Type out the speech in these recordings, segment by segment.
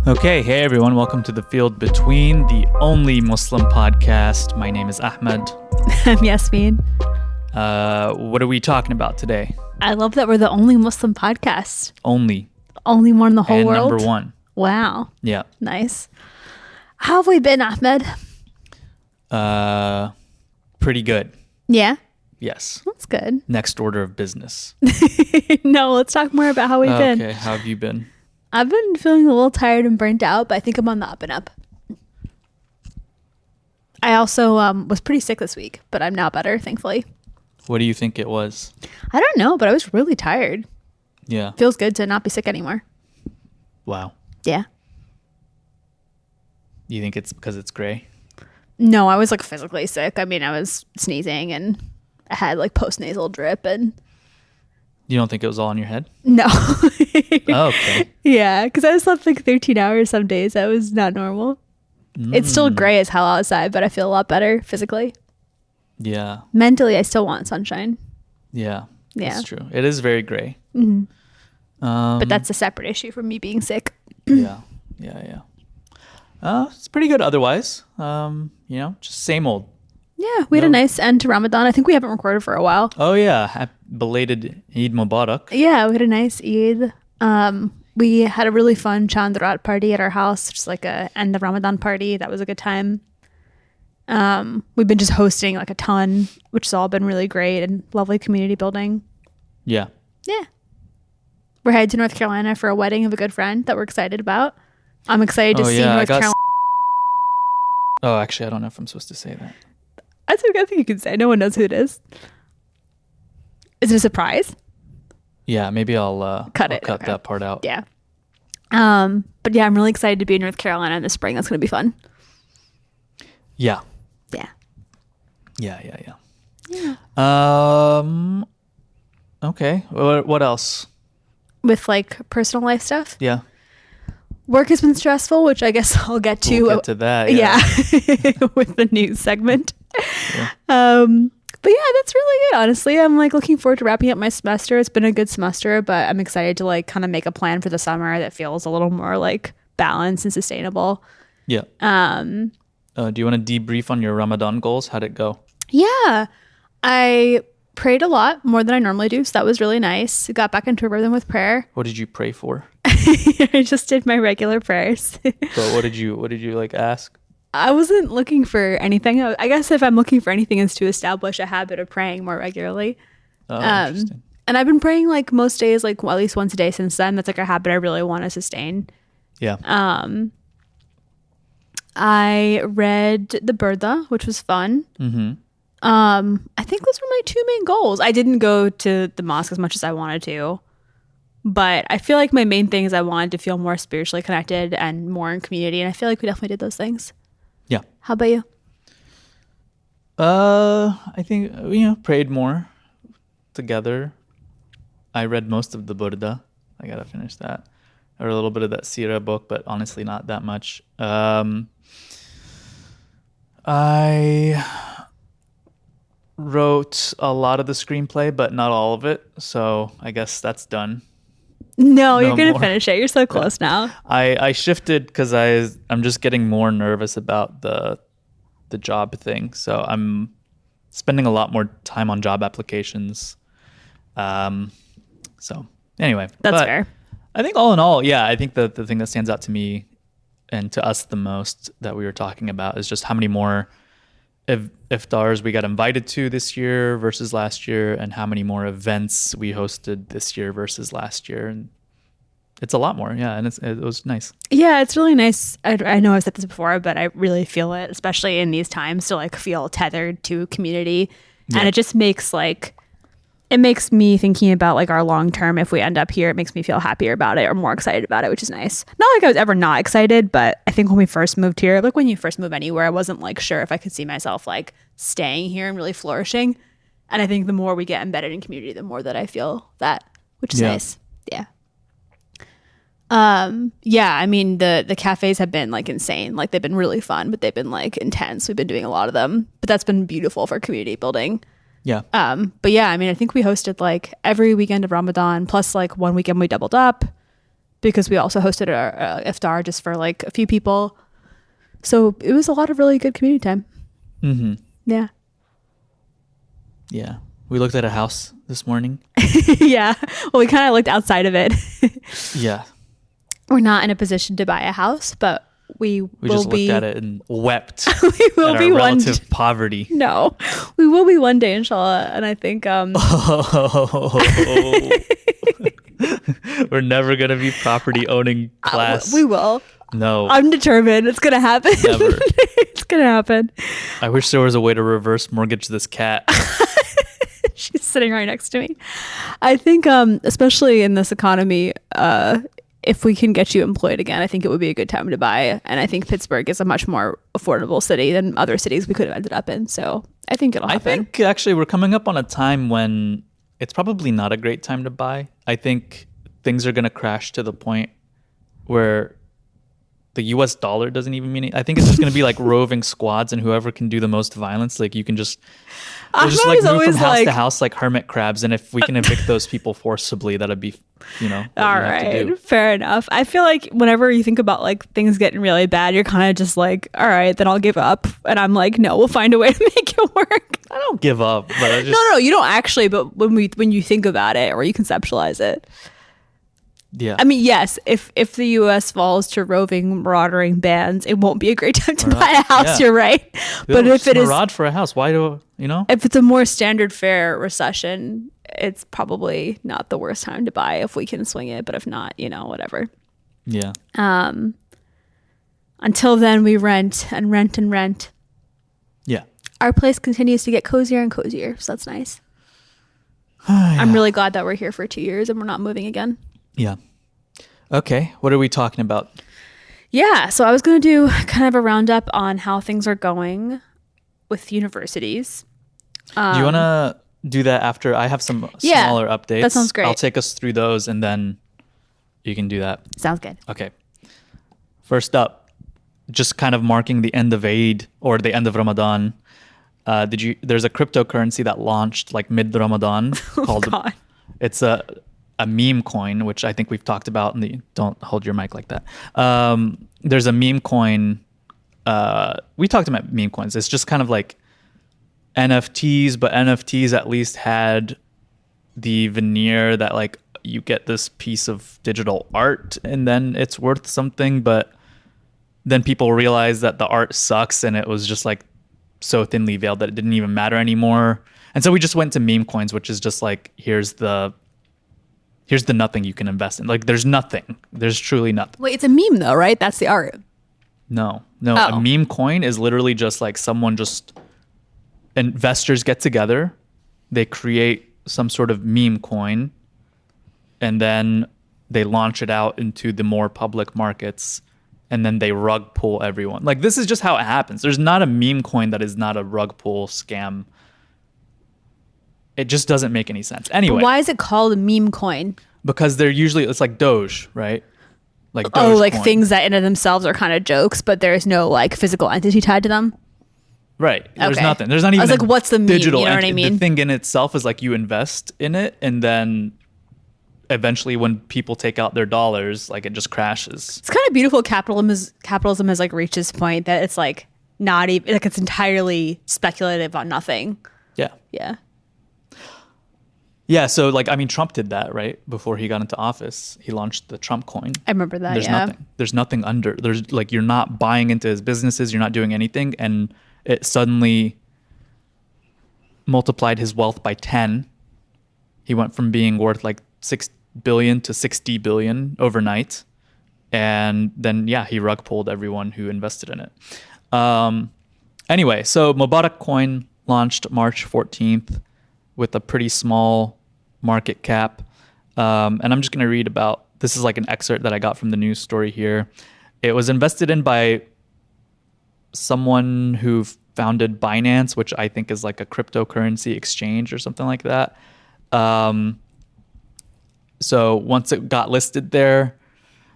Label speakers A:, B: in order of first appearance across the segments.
A: Okay, hey everyone, welcome to The Field Between, the only Muslim podcast. My name is Ahmed.
B: I'm Yasmine.
A: What are we talking about today?
B: I love that we're the only Muslim podcast.
A: Only
B: Only one in the whole world?
A: number one.
B: Wow.
A: Yeah.
B: Nice. How have we been, Ahmed?
A: Pretty good.
B: Yeah?
A: Yes.
B: That's good.
A: Next order of business.
B: No, let's talk more about how we've been.
A: Okay, how have you been?
B: I've been feeling a little tired and burnt out, but I think I'm on the up and up. I also was pretty sick this week, but I'm now better, thankfully.
A: What do you think it was?
B: I don't know, but I was really tired.
A: Yeah.
B: Feels good to not be sick anymore.
A: Wow.
B: Yeah.
A: You think it's because it's gray?
B: No, I was like physically sick. I mean, I was sneezing and I had like post-nasal drip and...
A: You don't think it was all in your head?
B: No.
A: Oh, okay.
B: Yeah, because I slept like 13 hours some days. That was not normal. It's still gray as hell outside, but I feel a lot better physically.
A: Yeah.
B: Mentally, I still want sunshine.
A: Yeah.
B: Yeah.
A: That's true. It is very gray.
B: Mm-hmm. But that's a separate issue from me being sick.
A: Yeah. It's pretty good otherwise. Just same old.
B: Yeah, we had a nice end to Ramadan. I think we haven't recorded for a while.
A: Oh, yeah. Belated Eid Mubarak.
B: Yeah, we had a nice Eid. We had a really fun Chandrat party at our house, just like a end of Ramadan party. That was a good time. We've been just hosting like a ton, which has all been really great and lovely community building.
A: Yeah.
B: Yeah. We're headed to North Carolina for a wedding of a good friend that we're excited about. I'm excited to see North Carolina.
A: Oh, actually, I don't know if I'm supposed to say that.
B: I think you can say. No one knows who it is. Is it a surprise?
A: Yeah, maybe I'll cut that part out.
B: Yeah. But yeah, I'm really excited to be in North Carolina in the spring. That's going to be fun.
A: Yeah.
B: Yeah.
A: Okay. What else?
B: With like personal life stuff?
A: Yeah.
B: Work has been stressful, which I guess I'll get to.
A: We'll get to that.
B: Yeah. With the news segment. Yeah. But yeah, that's really good. Honestly, I'm like looking forward to wrapping up my semester. It's been a good semester, but I'm excited to like kind of make a plan for the summer that feels a little more like balanced and sustainable.
A: Yeah. Do you want to debrief on your Ramadan goals? How'd it go?
B: Yeah, I prayed a lot more than I normally do, so that was really nice. Got back into a rhythm with prayer.
A: What did you pray for?
B: I just did my regular prayers.
A: But what did you like ask?
B: I wasn't looking for anything. I guess if I'm looking for anything, is to establish a habit of praying more regularly.
A: Oh, interesting.
B: And I've been praying like most days, like at least once a day since then. That's like a habit I really want to sustain.
A: Yeah.
B: I read the Burda, which was fun. Mm-hmm. I think those were my two main goals. I didn't go to the mosque as much as I wanted to, but I feel like my main thing is I wanted to feel more spiritually connected and more in community, and I feel like we definitely did those things.
A: Yeah.
B: How about you?
A: I think prayed more together. I read most of the Burda. I gotta finish that. I read a little bit of that Sirah book, but honestly not that much. I wrote a lot of the screenplay, but not all of it. So I guess that's done.
B: No, you're going to finish it. You're so close now.
A: I shifted because I'm just getting more nervous about the job thing. So I'm spending a lot more time on job applications. So anyway.
B: That's fair.
A: I think all in all, yeah, I think the thing that stands out to me and to us the most that we were talking about is just how many more iftars we got invited to this year versus last year, and how many more events we hosted this year versus last year. And it's a lot more, yeah, and it was nice.
B: Yeah, it's really nice. I know I've said this before, but I really feel it, especially in these times, to like feel tethered to community. Yeah. And it just makes it makes me thinking about like our long term. If we end up here, it makes me feel happier about it or more excited about it, which is nice. Not like I was ever not excited, but I think when we first moved here, like when you first move anywhere, I wasn't like sure if I could see myself like staying here and really flourishing. And I think the more we get embedded in community, the more that I feel that, which is nice. Yeah. Yeah, I mean the cafes have been like insane. Like they've been really fun, but they've been like intense. We've been doing a lot of them, but that's been beautiful for community building.
A: Yeah.
B: But yeah, I mean, I think we hosted like every weekend of Ramadan, plus like one weekend we doubled up. because we also hosted a iftar just for like a few people. So it was a lot of really good community time.
A: Mm-hmm.
B: Yeah.
A: Yeah. We looked at a house this morning.
B: Yeah. Well, we kind of looked outside of it.
A: Yeah.
B: We're not in a position to buy a house, but we will
A: just
B: be.
A: Looked at it and wept
B: We will
A: at
B: be
A: our
B: one.
A: relative poverty.
B: No, we will be one day, inshallah. And I think
A: we're never gonna be property owning class.
B: we will.
A: No,
B: I'm determined. It's gonna happen.
A: Never.
B: It's gonna happen.
A: I wish there was a way to reverse mortgage this cat.
B: She's sitting right next to me. I think, especially in this economy, if we can get you employed again, I think it would be a good time to buy. And I think Pittsburgh is a much more affordable city than other cities we could have ended up in. So I think it'll happen.
A: I think actually we're coming up on a time when it's probably not a great time to buy. I think things are going to crash to the point where the US dollar doesn't even mean it. I think it's just going to be like roving squads, and whoever can do the most violence, like you can just, we'll just like move from house to house like hermit crabs. And if we can evict those people forcibly, that'd be, you know, what
B: all
A: we have to do.
B: right, fair enough. I feel like whenever you think about like things getting really bad, you're kind of just like, all right, then I'll give up. And I'm like, no, we'll find a way to make it work.
A: I don't give up, but I just,
B: No, you don't actually. But when you think about it or you conceptualize it.
A: yeah.
B: I mean, yes, if the U.S. falls to roving, marauding bands, it won't be a great time to buy a house.
A: Yeah.
B: You're right. But if it is,
A: maraud for a house, why do you know?
B: if it's a more standard fare recession, it's probably not the worst time to buy if we can swing it. But if not, you know, whatever.
A: Yeah.
B: Until then, we rent and rent and rent.
A: Yeah.
B: Our place continues to get cozier and cozier, so that's nice. I'm really glad that we're here for 2 years and we're not moving again.
A: Yeah. Okay. What are we talking about?
B: Yeah, so I was going to do kind of a roundup on how things are going with universities.
A: Do you want to do that after I have some smaller updates?
B: That sounds great.
A: I'll take us through those and then you can do that.
B: Sounds good.
A: Okay. First up, just kind of marking the end of Eid or the end of Ramadan. There's a cryptocurrency that launched like mid Ramadan called
B: God.
A: It's a meme coin, which I think we've talked about don't hold your mic like that. There's a meme coin. We talked about meme coins. It's just kind of like NFTs, but NFTs at least had the veneer that like you get this piece of digital art and then it's worth something, but then people realized that the art sucks and it was just like so thinly veiled that it didn't even matter anymore. And so we just went to meme coins, which is just like, here's the nothing you can invest in. Like there's nothing. There's truly nothing.
B: Wait, it's a meme though, right? That's the art.
A: No.
B: Oh.
A: A meme coin is literally just like investors get together, they create some sort of meme coin, and then they launch it out into the more public markets, and then they rug pull everyone. Like this is just how it happens. There's not a meme coin that is not a rug pull scam. It just doesn't make any sense. Anyway.
B: But why is it called a meme coin?
A: Because it's like Doge, right? Like Doge
B: like
A: coin.
B: things that in of themselves are kind of jokes, but there's no like physical entity tied to them.
A: Right. There's
B: Okay.
A: nothing. There's not even
B: I was like, what's the meme?
A: digital
B: You know what I
A: entity.
B: mean?
A: The thing in itself is like you invest in it, and then eventually when people take out their dollars, like it just crashes.
B: It's kind of beautiful. Capitalism has like reached this point that it's like not even like it's entirely speculative on nothing.
A: Yeah.
B: Yeah.
A: Yeah. So like, I mean, Trump did that, right? Before he got into office, he launched the Trump coin.
B: I remember that.
A: There's
B: yeah.
A: nothing. There's nothing under. There's like, you're not buying into his businesses. You're not doing anything. And it suddenly multiplied his wealth by 10. He went from being worth like 6 billion to 60 billion overnight. And then, yeah, he rug pulled everyone who invested in it. Anyway, so Mubarak coin launched March 14th with a pretty small market cap. And I'm just going to read about, this is like an excerpt that I got from the news story here. It was invested in by someone who founded Binance, which I think is like a cryptocurrency exchange or something like that. So once it got listed there,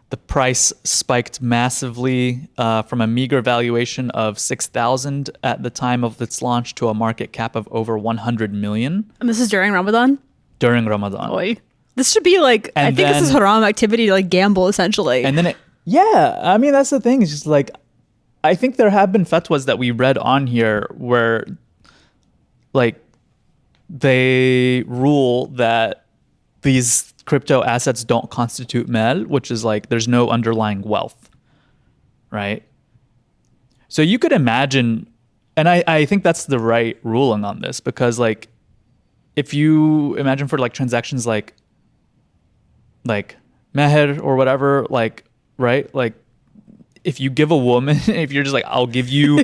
A: the price spiked massively from a meager valuation of 6,000 at the time of its launch to a market cap of over 100 million
B: And this is during Ramadan.
A: during Ramadan.
B: Boy. This should be like,
A: And
B: I think this is
A: then-
B: haram activity to like gamble essentially.
A: And then I mean, that's the thing. It's just like, I think there have been fatwas that we read on here where like they rule that these crypto assets don't constitute mal, which is like there's no underlying wealth, right? So you could imagine, and I think that's the right ruling on this, because like if you imagine for like transactions like meher or whatever, like, right? Like if you give a woman, if you're just like, I'll give you,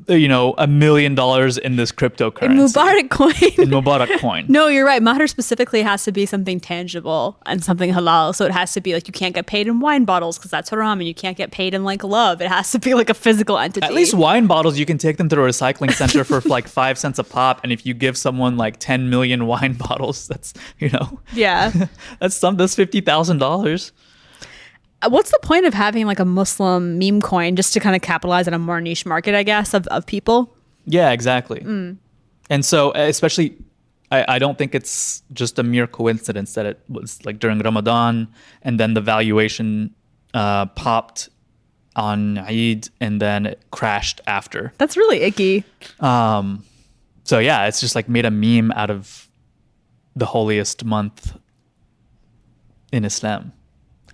A: $1 million in this cryptocurrency.
B: In Mubarak coin.
A: In Mubarak coin.
B: No, you're right. Mahr specifically has to be something tangible and something halal. So it has to be like, you can't get paid in wine bottles because that's haram, and you can't get paid in like love. It has to be like a physical entity.
A: At least wine bottles, you can take them to a recycling center for like 5 cents a pop. And if you give someone like 10 million wine bottles, that's,
B: Yeah.
A: that's $50,000.
B: What's the point of having like a Muslim meme coin just to kind of capitalize on a more niche market, I guess, of people?
A: Yeah, exactly. And so especially, I don't think it's just a mere coincidence that it was like during Ramadan and then the valuation popped on Eid and then it crashed after.
B: That's really icky.
A: So yeah, it's just like made a meme out of the holiest month in Islam.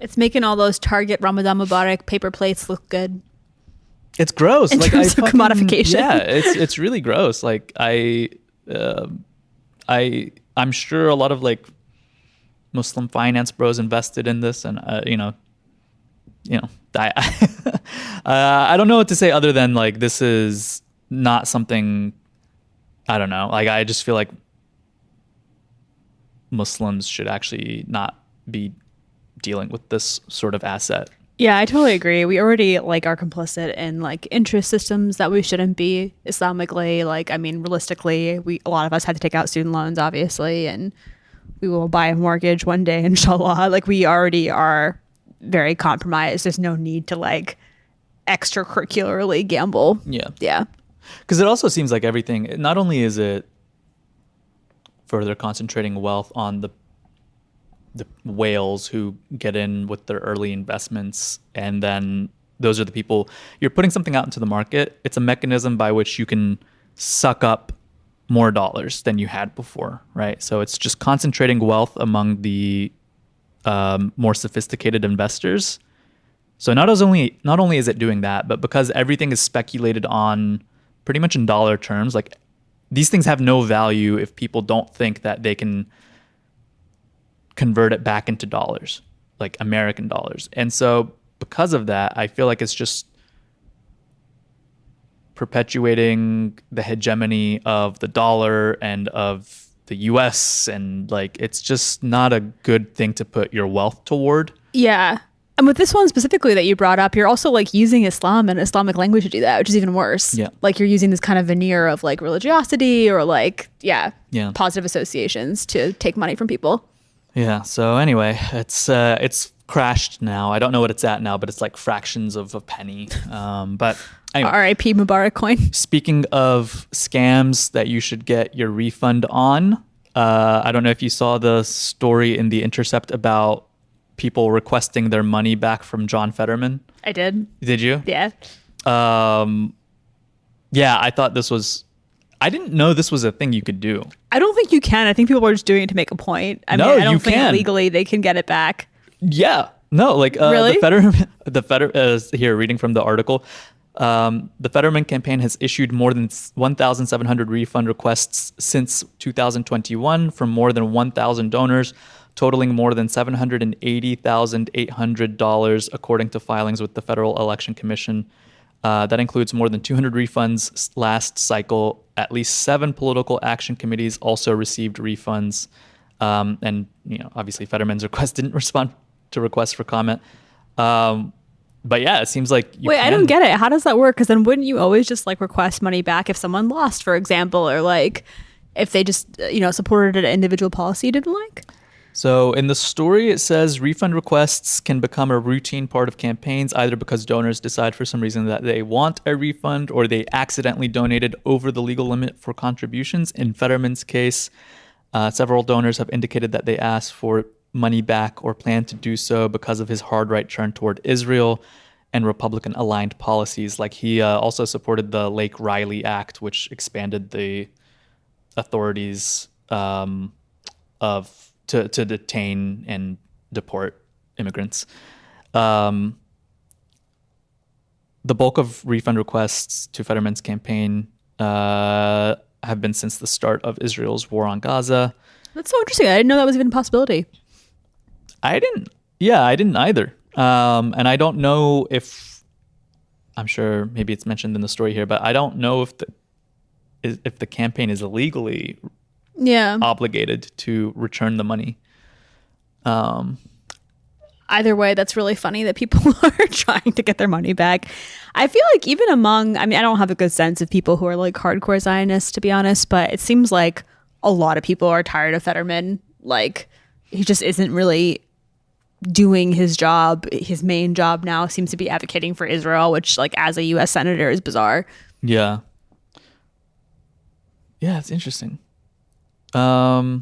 B: It's making all those Target Ramadan Mubarak paper plates look good.
A: It's gross.
B: In terms of commodification.
A: Yeah, it's really gross. Like I'm sure a lot of like Muslim finance bros invested in this, and I don't know what to say other than like this is not something. I don't know. Like I just feel like Muslims should actually not be dealing with this sort of asset.
B: Yeah, I totally agree. We already like are complicit in like interest systems that we shouldn't be Islamically. Like, I mean, realistically, a lot of us had to take out student loans, obviously, and we will buy a mortgage one day, inshallah. Like, we already are very compromised. There's no need to like extracurricularly gamble. Yeah.
A: Because it also seems like everything, not only is it further concentrating wealth on the whales who get in with their early investments, and then those are the people, you're putting something out into the market. It's a mechanism by which you can suck up more dollars than you had before, right? So it's just concentrating wealth among the more sophisticated investors. So not only is it doing that, but because everything is speculated on pretty much in dollar terms, like these things have no value if people don't think that they can convert it back into dollars, like American dollars. And so because of that, I feel like it's just perpetuating the hegemony of the dollar and of the US, and like it's just not a good thing to put your wealth toward.
B: Yeah. And with this one specifically that you brought up, you're also like using Islam and Islamic language to do that, which is even worse.
A: Yeah.
B: Like you're using this kind of veneer of like religiosity or like,
A: Yeah.
B: positive associations to take money from people.
A: Yeah. So anyway, it's crashed now. I don't know what it's at now, but it's like fractions of a penny. But anyway,
B: R.I.P. Mubarak coin.
A: Speaking of scams that you should get your refund on, I don't know if you saw the story in The Intercept about people requesting their money back from John Fetterman.
B: I did.
A: Did you?
B: Yeah.
A: Yeah, I thought this was... I didn't know this was a thing you could do.
B: I don't think you can. I think people are just doing it to make a point. I
A: No,
B: mean, I don't
A: you
B: think
A: can.
B: legally they can get it back.
A: Yeah. No, like
B: Really?
A: Here, reading from the article, the Fetterman campaign has issued more than 1,700 refund requests since 2021 from more than 1,000 donors, totaling more than $780,800 according to filings with the Federal Election Commission. That includes more than 200 refunds last cycle. At least 7 political action committees also received refunds. And, obviously Fetterman's request didn't respond to requests for comment. But yeah, it seems like you
B: Wait,
A: can.
B: I don't get it. How does that work? Because then wouldn't you always just like request money back if someone lost, for example, or like if they just, supported an individual policy you didn't like?
A: So in the story, it says refund requests can become a routine part of campaigns, either because donors decide for some reason that they want a refund or they accidentally donated over the legal limit for contributions. In Fetterman's case, Several donors have indicated that they asked for money back or plan to do so because of his hard right turn toward Israel and Republican-aligned policies. Like he also supported the Lake Riley Act, which expanded the authorities to detain and deport immigrants. The bulk of refund requests to Fetterman's campaign have been since the start of Israel's war on Gaza.
B: That's so interesting. I didn't know that was even a possibility.
A: I didn't either. And I don't know if, I'm sure maybe it's mentioned in the story here, but I don't know if the campaign is legally obligated to return the money.
B: Either way, that's really funny that people are trying to get their money back. I feel like even among, I don't have a good sense of people who are like hardcore Zionists, to be honest, but it seems like a lot of people are tired of Fetterman. Like, he just isn't really doing his job. His main job now seems to be advocating for Israel, which, like, as a U.S. senator is bizarre.
A: Yeah. Yeah, it's interesting. Sorry,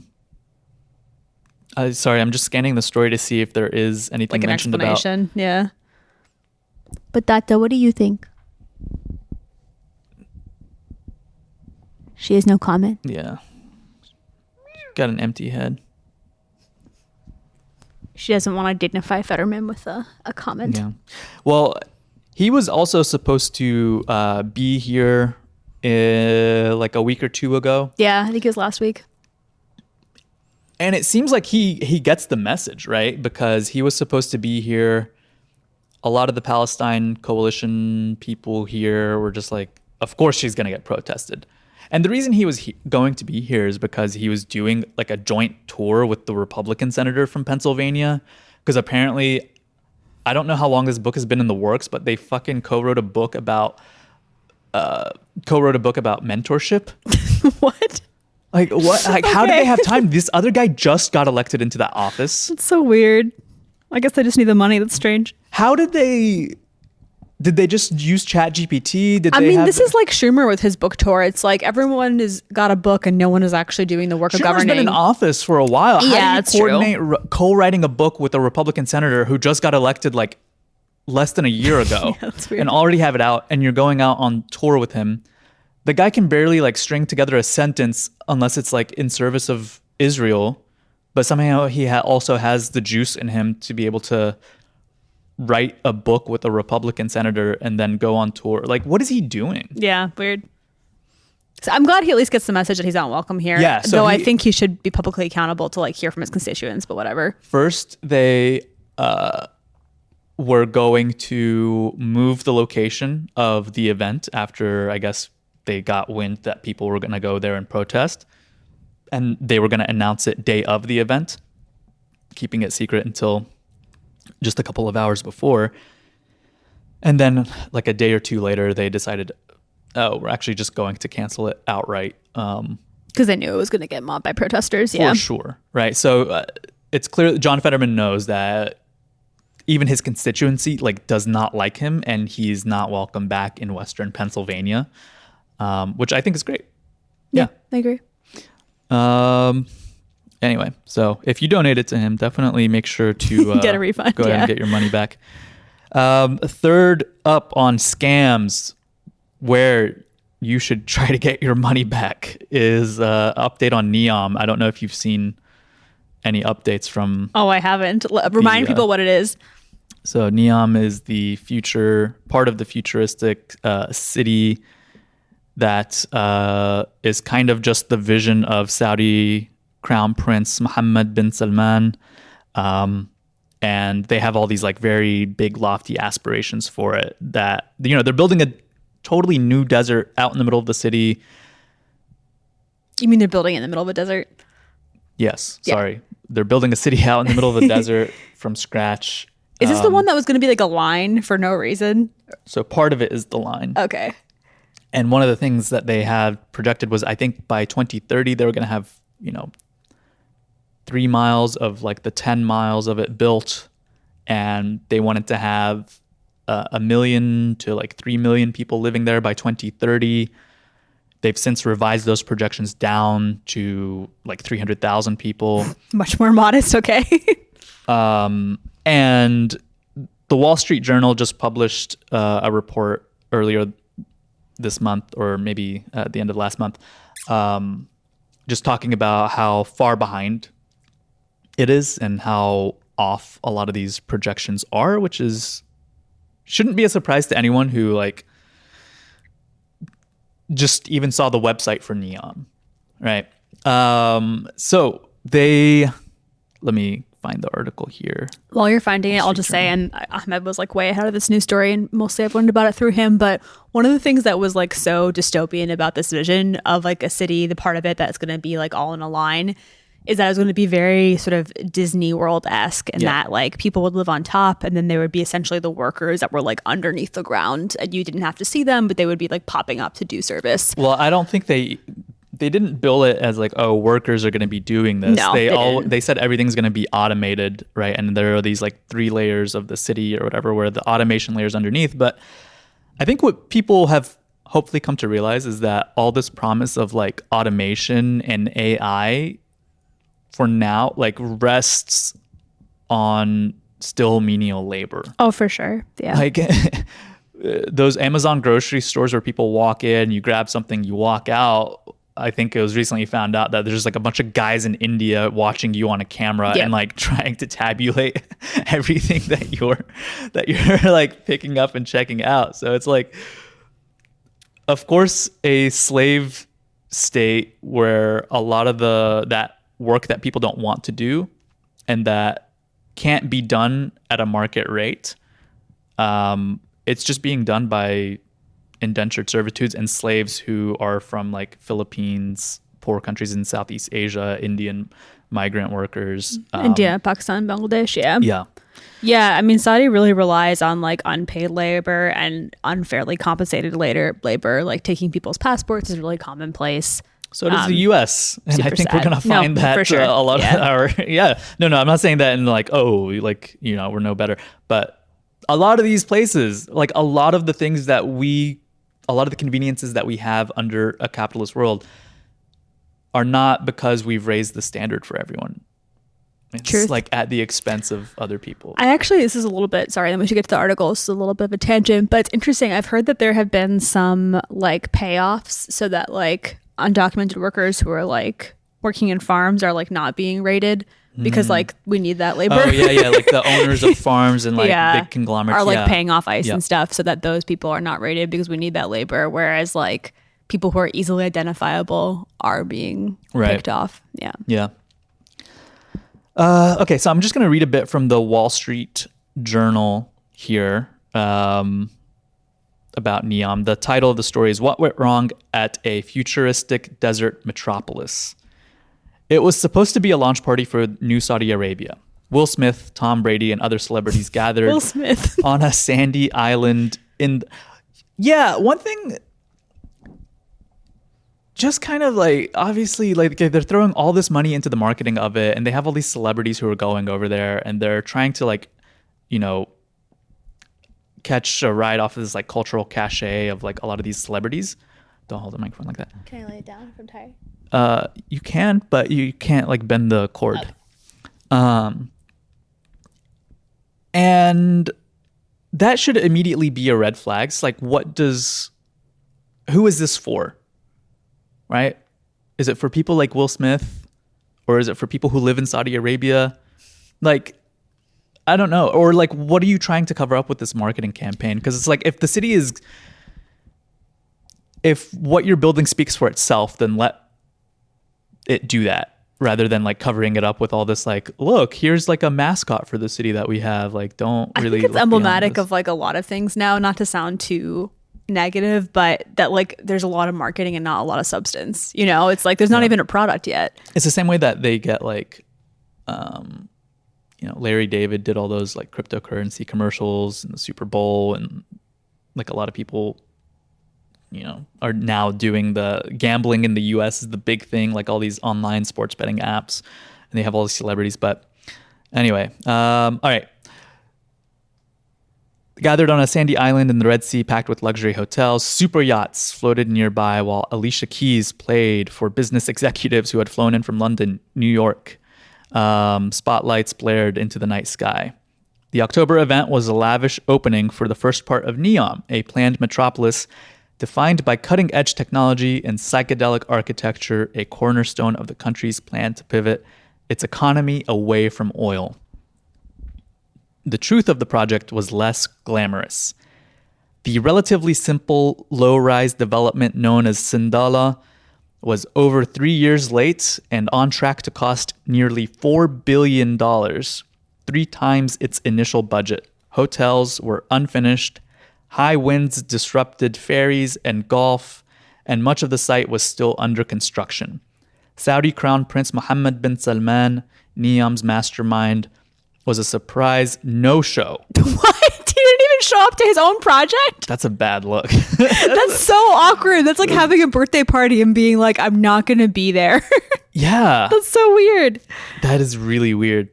A: I'm just scanning the story to see if there is anything
B: like
A: mentioned
B: an explanation.
A: about.
B: Yeah. But Tata, what do you think? She has no comment.
A: Yeah. Got an empty head.
B: She doesn't want to dignify Fetterman with a comment.
A: Yeah. Well, he was also supposed to be here like a week or two ago.
B: Yeah, I think it was last week.
A: And it seems like he gets the message, right? Because he was supposed to be here. A lot of the Palestine coalition people here were just like, of course she's going to get protested. And the reason he was going to be here is because he was doing like a joint tour with the Republican senator from Pennsylvania. Because apparently, I don't know how long this book has been in the works, but they fucking co-wrote a book about mentorship.
B: What?
A: Like what? Like how did they have time? This other guy just got elected into that office.
B: It's so weird. I guess they just need the money. That's strange.
A: How did they just use ChatGPT?
B: This is like Schumer with his book tour. It's like everyone has got a book and no one is actually doing the work of governing.
A: Schumer's been in office for a while.
B: Yeah,
A: How do you coordinate co-writing a book with a Republican senator who just got elected like less than a year ago
B: that's weird.
A: and already have it out, and you're going out on tour with him? The guy can barely like string together a sentence unless it's like in service of Israel, but somehow he also has the juice in him to be able to write a book with a Republican senator and then go on tour. Like, what is he doing?
B: Yeah, weird. So I'm glad he at least gets the message that he's not welcome here.
A: Yeah, so
B: though I think he should be publicly accountable to like hear from his constituents, but whatever.
A: First, they were going to move the location of the event after, I guess, they got wind that people were going to go there and protest. And they were going to announce it day of the event, keeping it secret until just a couple of hours before. And then like a day or two later, they decided, oh, we're actually just going to cancel it outright.
B: Because they knew it was going to get mobbed by protesters. Yeah,
A: for sure. Right. So it's clear that John Fetterman knows that even his constituency like does not like him, and he's not welcome back in Western Pennsylvania, which I think is great.
B: Yeah, I agree.
A: Anyway, so if you donated to him, definitely make sure to
B: get a refund.
A: Go ahead and get your money back. Third up on scams, where you should try to get your money back, is update on NEOM. I don't know if you've seen any updates from.
B: Oh, I haven't. Remind people what it is.
A: So NEOM is the part of the futuristic city that is kind of just the vision of Saudi Crown Prince Mohammed bin Salman. And they have all these like very big, lofty aspirations for it that, they're building a totally new desert out in the middle of the city.
B: You mean they're building it in the middle of a desert?
A: Yes. Yeah. Sorry. They're building a city out in the middle of the desert from scratch.
B: Is this the one that was going to be like a line for no reason?
A: So part of it is the line.
B: Okay.
A: And one of the things that they had projected was, I think by 2030, they were going to have, 3 miles of like the 10 miles of it built. And they wanted to have 1 million to like 3 million people living there by 2030. They've since revised those projections down to like 300,000 people.
B: Much more modest. Okay.
A: And the Wall Street Journal just published a report earlier this month, or maybe at the end of last month, just talking about how far behind it is and how off a lot of these projections are, which shouldn't be a surprise to anyone who like just even saw the website for NEOM, right? So let me find the article here.
B: While you're finding it, I'll just say, and Ahmed was like way ahead of this news story, and mostly I've learned about it through him. But one of the things that was like so dystopian about this vision of like a city, the part of it that's going to be like all in a line, is that it was going to be very sort of Disney World-esque, and that like people would live on top, and then there would be essentially the workers that were like underneath the ground, and you didn't have to see them, but they would be like popping up to do service.
A: Well, I don't think they didn't bill it as like, oh, workers are going to be doing this.
B: No,
A: they said everything's going to be automated, right? And there are these like 3 layers of the city or whatever, where the automation layer is underneath. But I think what people have hopefully come to realize is that all this promise of like automation and AI for now like rests on still menial labor.
B: Oh, for sure. Yeah.
A: Like those Amazon grocery stores where people walk in, you grab something, you walk out. I think it was recently found out that there's like a bunch of guys in India watching you on a camera and like trying to tabulate everything that you're like picking up and checking out. So it's like, of course, a slave state where a lot of that work that people don't want to do and that can't be done at a market rate, it's just being done by indentured servitudes and slaves who are from like Philippines, poor countries in Southeast Asia, Indian migrant workers.
B: India, Pakistan, Bangladesh.
A: Yeah.
B: Yeah, I mean, Saudi really relies on like unpaid labor and unfairly compensated labor. Like taking people's passports is really commonplace.
A: So does the U.S. And I think
B: sad.
A: we're going to find that
B: for sure.
A: a lot of our, No, I'm not saying that in like, oh, like, we're no better. But a lot of these places, like a lot of the conveniences that we have under a capitalist world are not because we've raised the standard for everyone. It's
B: Truth.
A: like at the expense of other people.
B: This is a little bit, sorry, then we should get to the article. It's a little bit of a tangent, but it's interesting. I've heard that there have been some like payoffs so that like undocumented workers who are like working in farms are like not being rated because like we need that labor.
A: Oh yeah, like the owners of farms and like big conglomerates
B: are like paying off ICE and stuff so that those people are not rated because we need that labor, whereas like people who are easily identifiable are being picked off. Yeah.
A: Okay, so I'm just going to read a bit from the Wall Street Journal here about NEOM. The title of the story is "What Went Wrong at a Futuristic Desert Metropolis." It was supposed to be a launch party for New Saudi Arabia. Will Smith, Tom Brady, and other celebrities gathered on a sandy island one thing, just kind of like, obviously, like they're throwing all this money into the marketing of it, and they have all these celebrities who are going over there, and they're trying to like, catch a ride off of this like cultural cachet of like a lot of these celebrities. Don't hold the microphone like that.
B: Can I lay it down if I'm tired?
A: You can, but you can't like bend the cord. And that should immediately be a red flag. It's like, who is this for? Right? Is it for people like Will Smith, or is it for people who live in Saudi Arabia? Like, I don't know. Or like, what are you trying to cover up with this marketing campaign? Because it's like, if what you're building speaks for itself, then let it do that, rather than like covering it up with all this like, look, here's like a mascot for the city that we have. Like, don't really.
B: I think it's emblematic of like a lot of things now, not to sound too negative, but that like there's a lot of marketing and not a lot of substance. It's like there's not even a product yet.
A: It's the same way that they get like, Larry David did all those like cryptocurrency commercials in the Super Bowl, and like a lot of people are now doing the gambling in the US is the big thing, like all these online sports betting apps, and they have all these celebrities. But anyway, all right. Gathered on a sandy island in the Red Sea packed with luxury hotels, super yachts floated nearby while Alicia Keys played for business executives who had flown in from London, New York. Spotlights blared into the night sky. The October event was a lavish opening for the first part of NEOM, a planned metropolis defined by cutting-edge technology and psychedelic architecture, a cornerstone of the country's plan to pivot its economy away from oil. The truth of the project was less glamorous. The relatively simple, low-rise development known as Sindala was over 3 years late and on track to cost nearly $4 billion, 3 times its initial budget. Hotels were unfinished, high winds disrupted ferries and golf, and much of the site was still under construction. Saudi Crown Prince Mohammed bin Salman, NEOM's mastermind, was a surprise no-show.
B: What? He didn't even show up to his own project?
A: That's a bad look.
B: That's so awkward. That's like having a birthday party and being like, I'm not going to be there.
A: Yeah.
B: That's so weird.
A: That is really weird.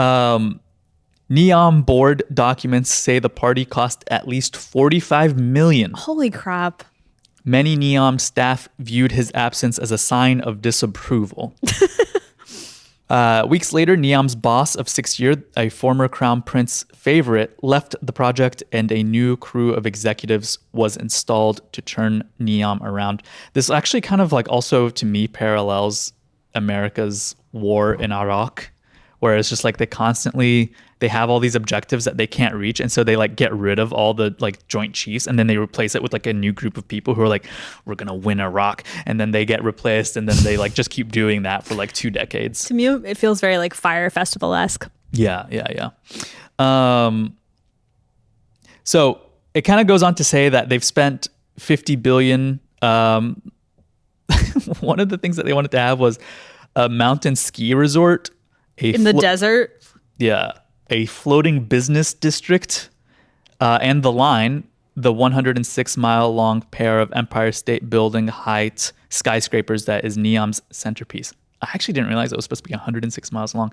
A: NEOM board documents say the party cost at least $45 million.
B: Holy crap.
A: Many NEOM staff viewed his absence as a sign of disapproval. Weeks later, NEOM's boss of 6 years, a former Crown Prince favorite, left the project and a new crew of executives was installed to turn NEOM around. This actually kind of like also to me parallels America's war in Iraq, where it's just like they have all these objectives that they can't reach, and so they like get rid of all the like Joint Chiefs, and then they replace it with like a new group of people who are like, we're gonna win Iraq, and then they get replaced, and then they like just keep doing that for like 2 decades.
B: To me, it feels very like Fire Festival-esque.
A: Yeah. So it kind of goes on to say that they've spent $50 billion. One of the things that they wanted to have was a mountain ski resort.
B: In the desert?
A: Yeah. A floating business district, and the line, the 106-mile-long pair of Empire State Building height skyscrapers that is NEOM's centerpiece. I actually didn't realize it was supposed to be 106 miles long.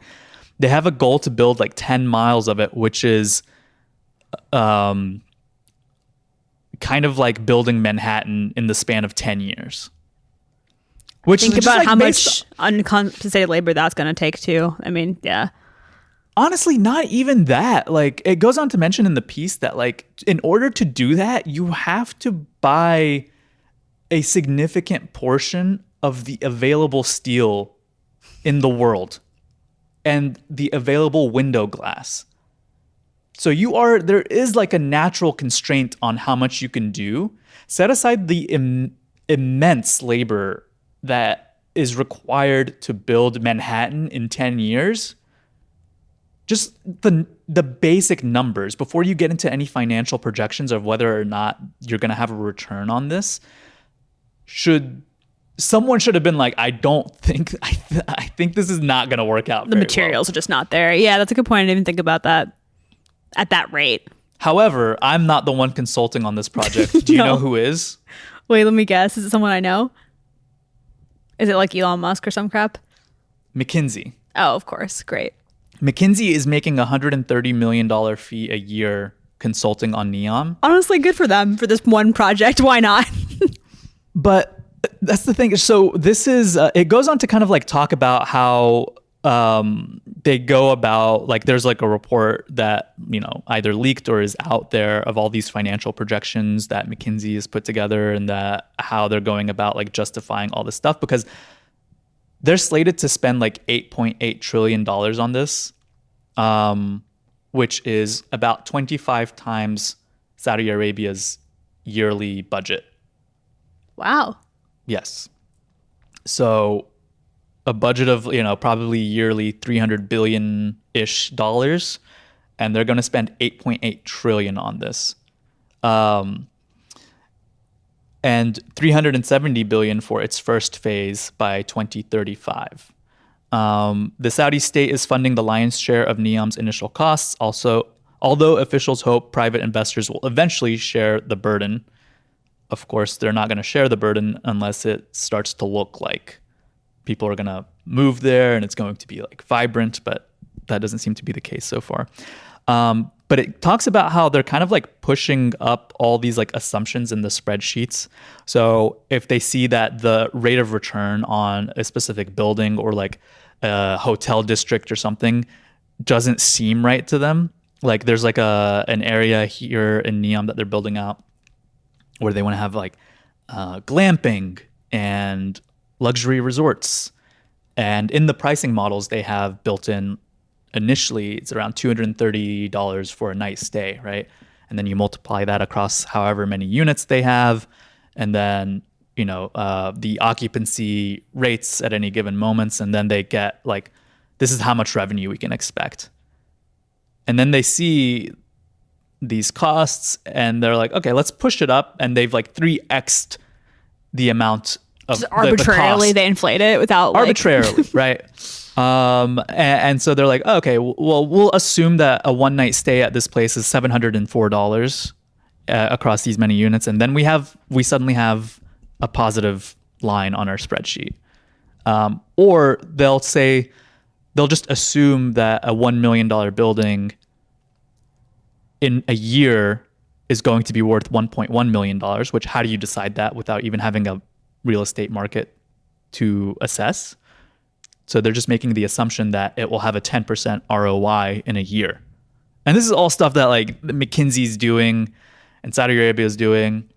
A: They have a goal to build like 10 miles of it, which is kind of like building Manhattan in the span of 10 years. Which
B: Think about how much uncompensated labor that's going to take too. I mean, yeah.
A: Honestly, not even that. Like, it goes on to mention in the piece that, like, in order to do that, you have to buy a significant portion of the available steel in the world and the available window glass. So there is like a natural constraint on how much you can do. Set aside the immense labor that is required to build Manhattan in 10 years. Just the basic numbers before you get into any financial projections of whether or not you're going to have a return on this. Someone should have been like, I think this is not going to work out.
B: The materials are just not there. Yeah, that's a good point. I didn't even think about that at that rate.
A: However, I'm not the one consulting on this project. Do you know who is?
B: Wait, let me guess. Is it someone I know? Is it like Elon Musk or some crap?
A: McKinsey.
B: Oh, of course. Great.
A: McKinsey is making a $130 million fee a year consulting on NEOM.
B: Honestly, good for them for this one project. Why not?
A: But that's the thing. So this is, it goes on to kind of like talk about how they go about, like there's like a report that, either leaked or is out there of all these financial projections that McKinsey has put together and that how they're going about like justifying all this stuff, because they're slated to spend like $8.8 trillion on this, which is about 25 times Saudi Arabia's yearly budget.
B: Wow.
A: Yes. So a budget of, probably yearly $300 billion-ish dollars, and they're going to spend 8.8 trillion on this. And 370 billion for its first phase by 2035. The Saudi state is funding the lion's share of NEOM's initial costs. Also, although officials hope private investors will eventually share the burden. Of course, they're not going to share the burden unless it starts to look like people are going to move there and it's going to be like vibrant, but that doesn't seem to be the case so far. But it talks about how they're kind of like pushing up all these like assumptions in the spreadsheets. So if they see that the rate of return on a specific building or like a hotel district or something doesn't seem right to them, like there's like an area here in NEOM that they're building out where they want to have like glamping and luxury resorts. And in the pricing models they have built in, initially it's around $230 for a night stay, right? And then you multiply that across however many units they have, and then the occupancy rates at any given moments, and then they get like, this is how much revenue we can expect. And then they see these costs and they're like, okay, let's push it up, and they've like 3x'd the amount of
B: just arbitrarily
A: the cost.
B: They inflate it without
A: arbitrarily, right? And so they're like, oh, okay, well, we'll assume that a one night stay at this place is $704 across these many units, and then we suddenly have a positive line on our spreadsheet. Or they'll just assume that a $1 million building in a year is going to be worth $1.1 million, which how do you decide that without even having a real estate market to assess? So they're just making the assumption that it will have a 10% ROI in a year. And this is all stuff that like McKinsey's doing and Saudi Arabia is doing.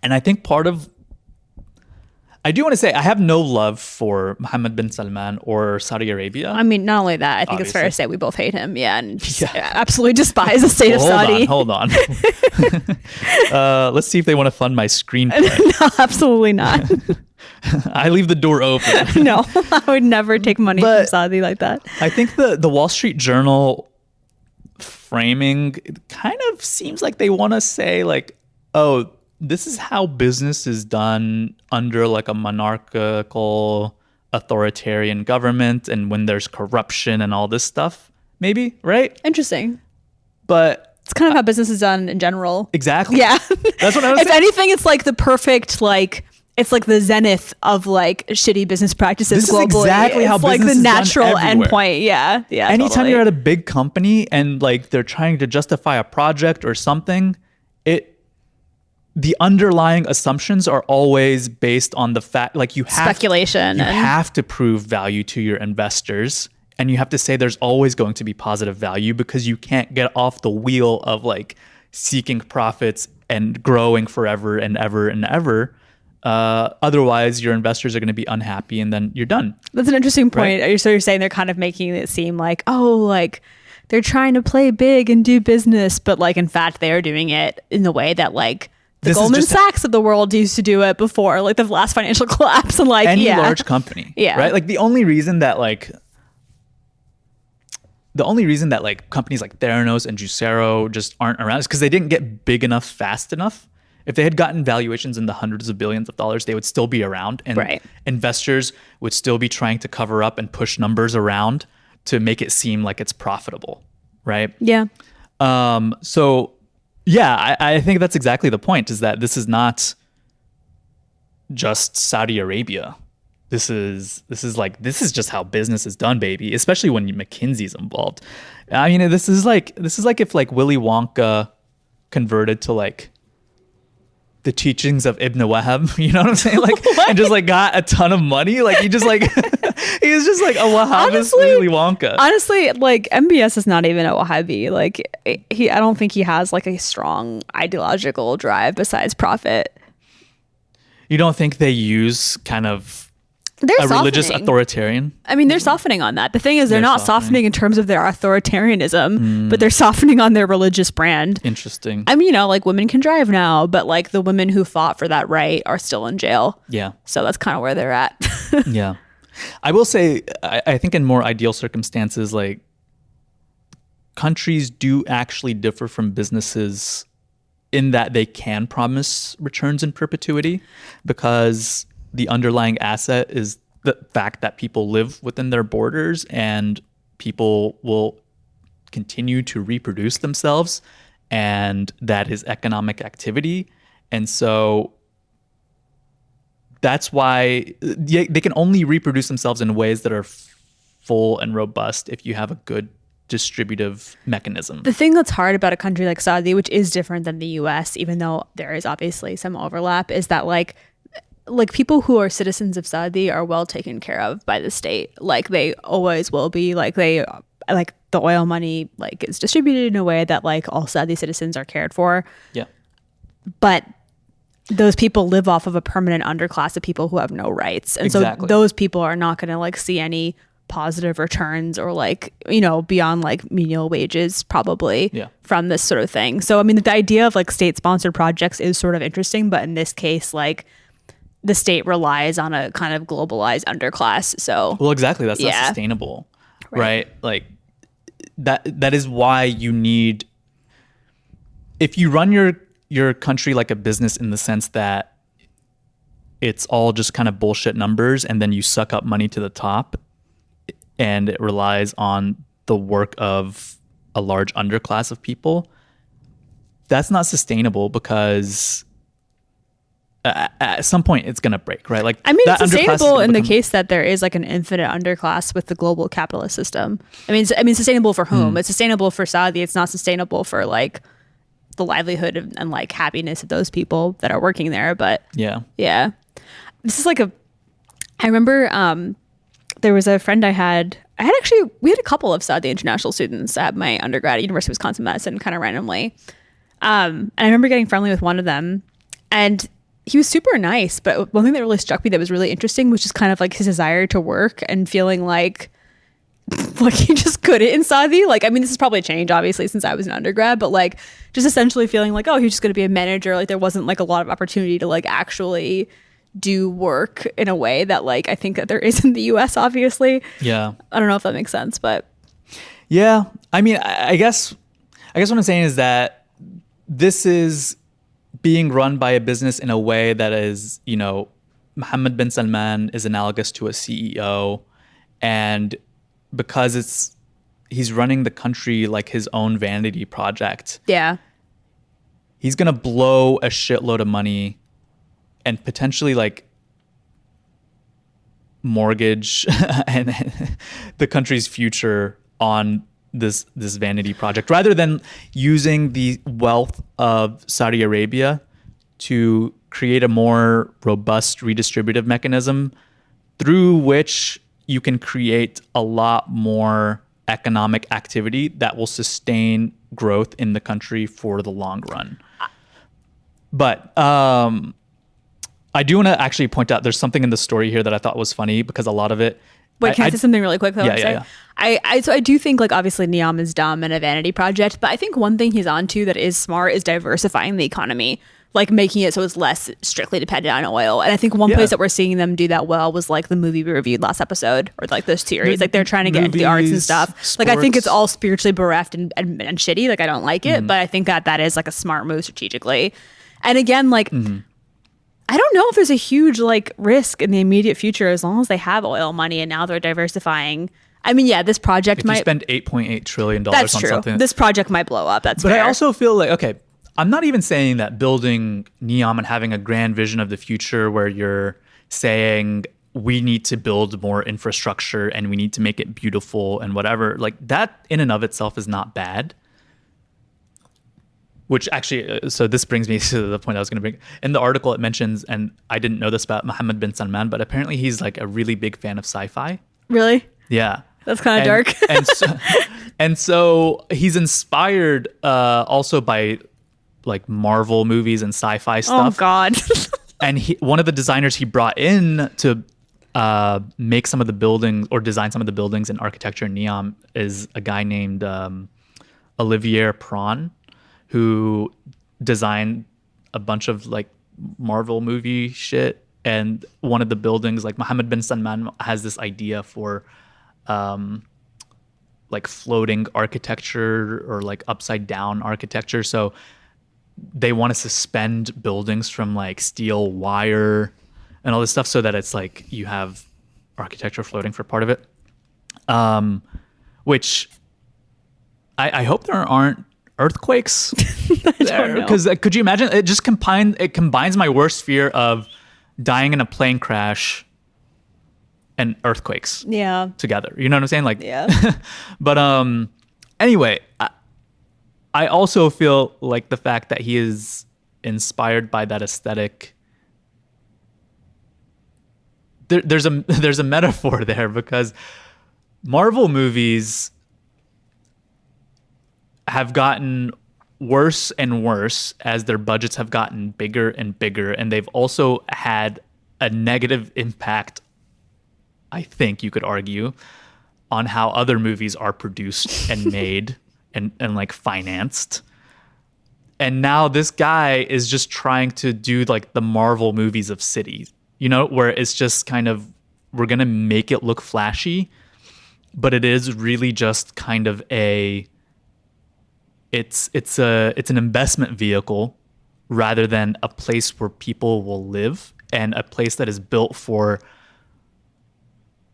A: And I think I do want to say I have no love for Mohammed bin Salman or Saudi Arabia.
B: I mean, not only that, I think it's fair to say we both hate him. Yeah, and absolutely despise the state of Saudi.
A: Hold on. Let's see if they want to fund my screenplay.
B: No, absolutely not.
A: I leave the door open.
B: No, I would never take money from Saudi like that.
A: I think the Wall Street Journal framing, it kind of seems like they want to say like, oh, this is how business is done under like a monarchical authoritarian government, and when there's corruption and all this stuff, maybe, right?
B: Interesting.
A: But
B: it's kind of how business is done in general.
A: Exactly.
B: Yeah.
A: That's what I was saying.
B: If anything, it's like the perfect, like, it's like the zenith of like shitty business practices
A: this
B: globally.
A: Is exactly
B: it's
A: how
B: like
A: business
B: the
A: is
B: natural
A: done everywhere.
B: endpoint. Yeah. Yeah.
A: Anytime
B: totally.
A: you're at a big company and like they're trying to justify a project or something, the underlying assumptions are always based on the fact, like you have
B: speculation.
A: You have to prove value to your investors, and you have to say there's always going to be positive value, because you can't get off the wheel of like seeking profits and growing forever and ever and ever. Otherwise, your investors are going to be unhappy, and then you're done.
B: That's an interesting point.
A: Right?
B: So you're saying they're kind of making it seem like, oh, like they're trying to play big and do business, but like in fact they are doing it in the way that like the Goldman Sachs of the world used to do it before, like the last financial collapse, and like
A: any large company, right? Like the only reason that companies like Theranos and Juicero just aren't around is because they didn't get big enough fast enough. If they had gotten valuations in the hundreds of billions of dollars, they would still be around, and investors would still be trying to cover up and push numbers around to make it seem like it's profitable, right?
B: Yeah.
A: So yeah, I think that's exactly the point, is that this is not just Saudi Arabia. This is just how business is done, baby, especially when McKinsey's involved. I mean, this is like if like Willy Wonka converted to like the teachings of Ibn Wahab, you know what I'm saying? Like, and just like got a ton of money. Like he just like he was just like a Wahhabist Willy Wonka.
B: Honestly, like MBS is not even a Wahhabi. Like I don't think he has like a strong ideological drive besides profit.
A: You don't think they use kind of
B: they're
A: religious authoritarian?
B: I mean, they're softening on that. The thing is, they're not softening in terms of their authoritarianism, but they're softening on their religious brand.
A: Interesting.
B: I mean, like women can drive now, but like the women who fought for that right are still in jail.
A: Yeah.
B: So that's kind of where they're at.
A: Yeah. I will say, I think in more ideal circumstances, like countries do actually differ from businesses in that they can promise returns in perpetuity, because the underlying asset is the fact that people live within their borders and people will continue to reproduce themselves, and that is economic activity. And so that's why they can only reproduce themselves in ways that are full and robust if you have a good redistributive mechanism.
B: The thing that's hard about a country like Saudi, which is different than the US, even though there is obviously some overlap, is that like people who are citizens of Saudi are well taken care of by the state. Like they always will be. Like the oil money like is distributed in a way that like all Saudi citizens are cared for.
A: Yeah.
B: But those people live off of a permanent underclass of people who have no rights. And
A: Exactly.
B: so those people are not going to like see any positive returns or like, you know, beyond like menial wages probably from this sort of thing. So, I mean, the idea of like state sponsored projects is sort of interesting, but in this case, like the state relies on a kind of globalized underclass. So,
A: well, exactly. That's not sustainable, right? Like that is why you need, if you run your country like a business in the sense that it's all just kind of bullshit numbers and then you suck up money to the top and it relies on the work of a large underclass of people, that's not sustainable because at some point it's going to break, right? Like,
B: I mean, it's sustainable in the case that there is like an infinite underclass with the global capitalist system. I mean, sustainable for whom? It's sustainable for Saudi. It's not sustainable for like the livelihood and like happiness of those people that are working there. But yeah, this is like I remember there was a friend we had a couple of Saudi international students at my undergrad at University of Wisconsin-Madison kind of randomly. And I remember getting friendly with one of them and he was super nice. But one thing that really struck me that was really interesting was just kind of like his desire to work and feeling like he just couldn't in Saudi. Like, I mean, this has probably changed obviously since I was an undergrad, but like just essentially feeling like, oh, he's just going to be a manager. Like there wasn't like a lot of opportunity to like actually do work in a way that like I think that there is in the US, obviously. Yeah. I don't know if that makes sense, but
A: yeah. I mean, I guess what I'm saying is that this is being run by a business in a way that is, you know, Mohammed bin Salman is analogous to a CEO, and because he's running the country like his own vanity project. Yeah. He's going to blow a shitload of money and potentially like mortgage and the country's future on this vanity project rather than using the wealth of Saudi Arabia to create a more robust redistributive mechanism through which you can create a lot more economic activity that will sustain growth in the country for the long run. But I do want to actually point out there's something in the story here that I thought was funny because a lot of it.
B: Wait, can I say something really quick though?
A: Yeah.
B: So I do think like obviously NEOM is dumb and a vanity project, but I think one thing he's onto that is smart is diversifying the economy, like making it so it's less strictly dependent on oil. And I think one place that we're seeing them do that well was like the movie we reviewed last episode or like this series. Like they're trying to get into the arts and stuff. Sports. Like I think it's all spiritually bereft and shitty. Like I don't like it, but I think that is like a smart move strategically. And again, like I don't know if there's a huge like risk in the immediate future as long as they have oil money and now they're diversifying. I mean, yeah, this project might
A: spend $8.8 trillion
B: that's
A: on
B: true.
A: something.
B: This project might blow up. That's
A: but
B: fair.
A: I also feel like, okay, I'm not even saying that building NEOM and having a grand vision of the future where you're saying we need to build more infrastructure and we need to make it beautiful and whatever, like that in and of itself is not bad. Which actually, so this brings me to the point I was going to bring. In the article, it mentions, and I didn't know this about Mohammed bin Salman, but apparently he's like a really big fan of sci-fi.
B: Really?
A: Yeah.
B: That's kind of dark.
A: and so he's inspired also by like Marvel movies and sci-fi stuff.
B: Oh, God.
A: And one of the designers he brought in to make some of the buildings or design some of the buildings and architecture in NEOM is a guy named Olivier Prawn, who designed a bunch of like Marvel movie shit. And one of the buildings, like Mohammed bin Salman has this idea for like floating architecture or like upside down architecture. So they want to suspend buildings from like steel wire and all this stuff so that it's like you have architecture floating for part of it. Which I hope there aren't earthquakes there, because could you imagine it just combines my worst fear of dying in a plane crash and earthquakes together, you know what I'm saying? Like but Anyway, I also feel like the fact that he is inspired by that aesthetic. There's a metaphor there, because Marvel movies have gotten worse and worse as their budgets have gotten bigger and bigger, and they've also had a negative impact, I think you could argue, on how other movies are produced and made and like financed. And now this guy is just trying to do like the Marvel movies of cities, where it's just kind of, we're going to make it look flashy, but it is really just kind of it's an investment vehicle rather than a place where people will live, and a place that is built for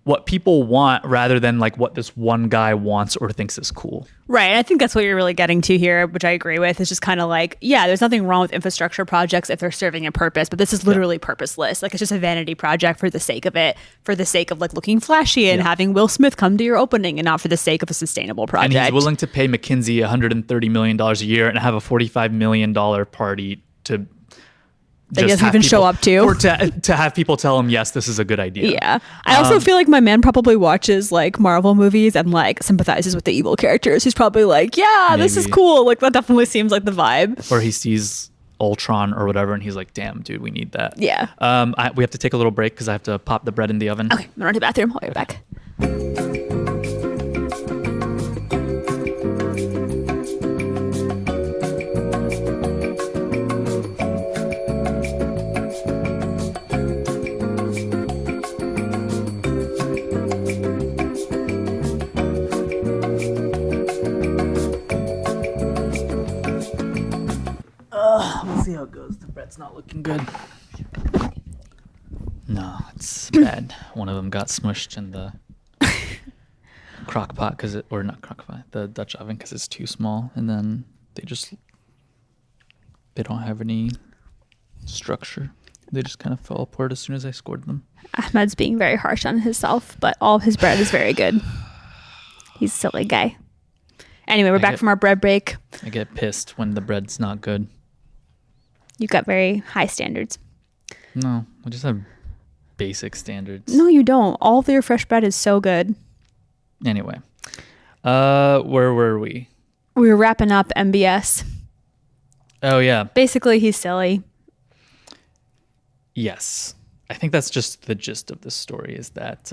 A: what people want rather than like what this one guy wants or thinks is cool.
B: Right. I think that's what you're really getting to here, which I agree with. It's just kind of like, yeah, there's nothing wrong with infrastructure projects if they're serving a purpose, but this is literally purposeless. Like, it's just a vanity project for the sake of it, for the sake of like looking flashy and having Will Smith come to your opening, and not for the sake of a sustainable project.
A: And he's willing to pay McKinsey $130 million a year and have a $45 million party to
B: that he doesn't even show up to.
A: Or to have people tell him, yes, this is a good idea.
B: Yeah. I also feel like my man probably watches like Marvel movies and like sympathizes with the evil characters. He's probably like, yeah,
A: maybe.
B: This is cool. Like, that definitely seems like the vibe.
A: Or he sees Ultron or whatever and he's like, damn, dude, we need that.
B: Yeah.
A: We have to take a little break because I have to pop the bread in the oven.
B: Okay, I'm going to run to the bathroom. I'll be right back.
A: We'll see how it goes. The bread's not looking good. No, it's bad. One of them got smushed in the crock pot the Dutch oven, because it's too small, and then they don't have any structure. They just kind of fell apart as soon as I scored them.
B: Ahmed's being very harsh on himself, but all of his bread is very good. He's a silly guy. Anyway, we're back from our bread break.
A: I get pissed when the bread's not good.
B: You've got very high standards.
A: No, I just have basic standards.
B: No, you don't. All of your fresh bread is so good.
A: Anyway, where were we?
B: We were wrapping up MBS.
A: Oh, yeah.
B: Basically, he's silly.
A: Yes. I think that's just the gist of this story, is that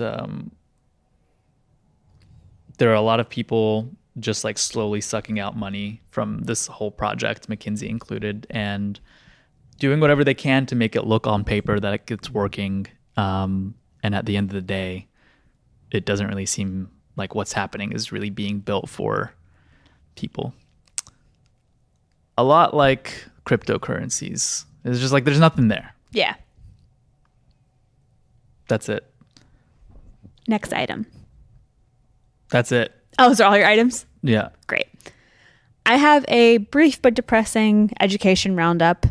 A: there are a lot of people just like slowly sucking out money from this whole project, McKinsey included, and doing whatever they can to make it look on paper that it's working. And at the end of the day, it doesn't really seem like what's happening is really being built for people. A lot like cryptocurrencies. It's just like there's nothing there.
B: Yeah.
A: That's it.
B: Next item.
A: That's it.
B: Oh, those are all your items?
A: Yeah.
B: Great. I have a brief but depressing education roundup.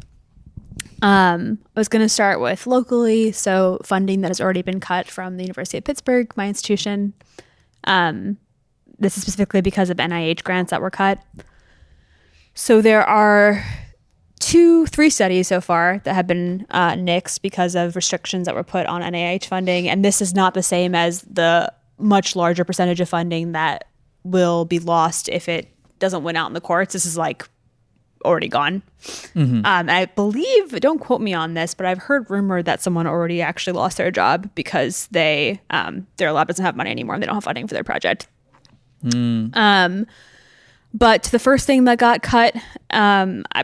B: I was going to start with locally, so funding that has already been cut from the University of Pittsburgh, my institution. This is specifically because of NIH grants that were cut. So there are 3 studies so far that have been nixed because of restrictions that were put on NIH funding, and this is not the same as the much larger percentage of funding that will be lost if it doesn't win out in the courts. This is like already gone. Mm-hmm. I believe, don't quote me on this, but I've heard rumor that someone already actually lost their job because their lab doesn't have money anymore and they don't have funding for their project. But the first thing that got cut,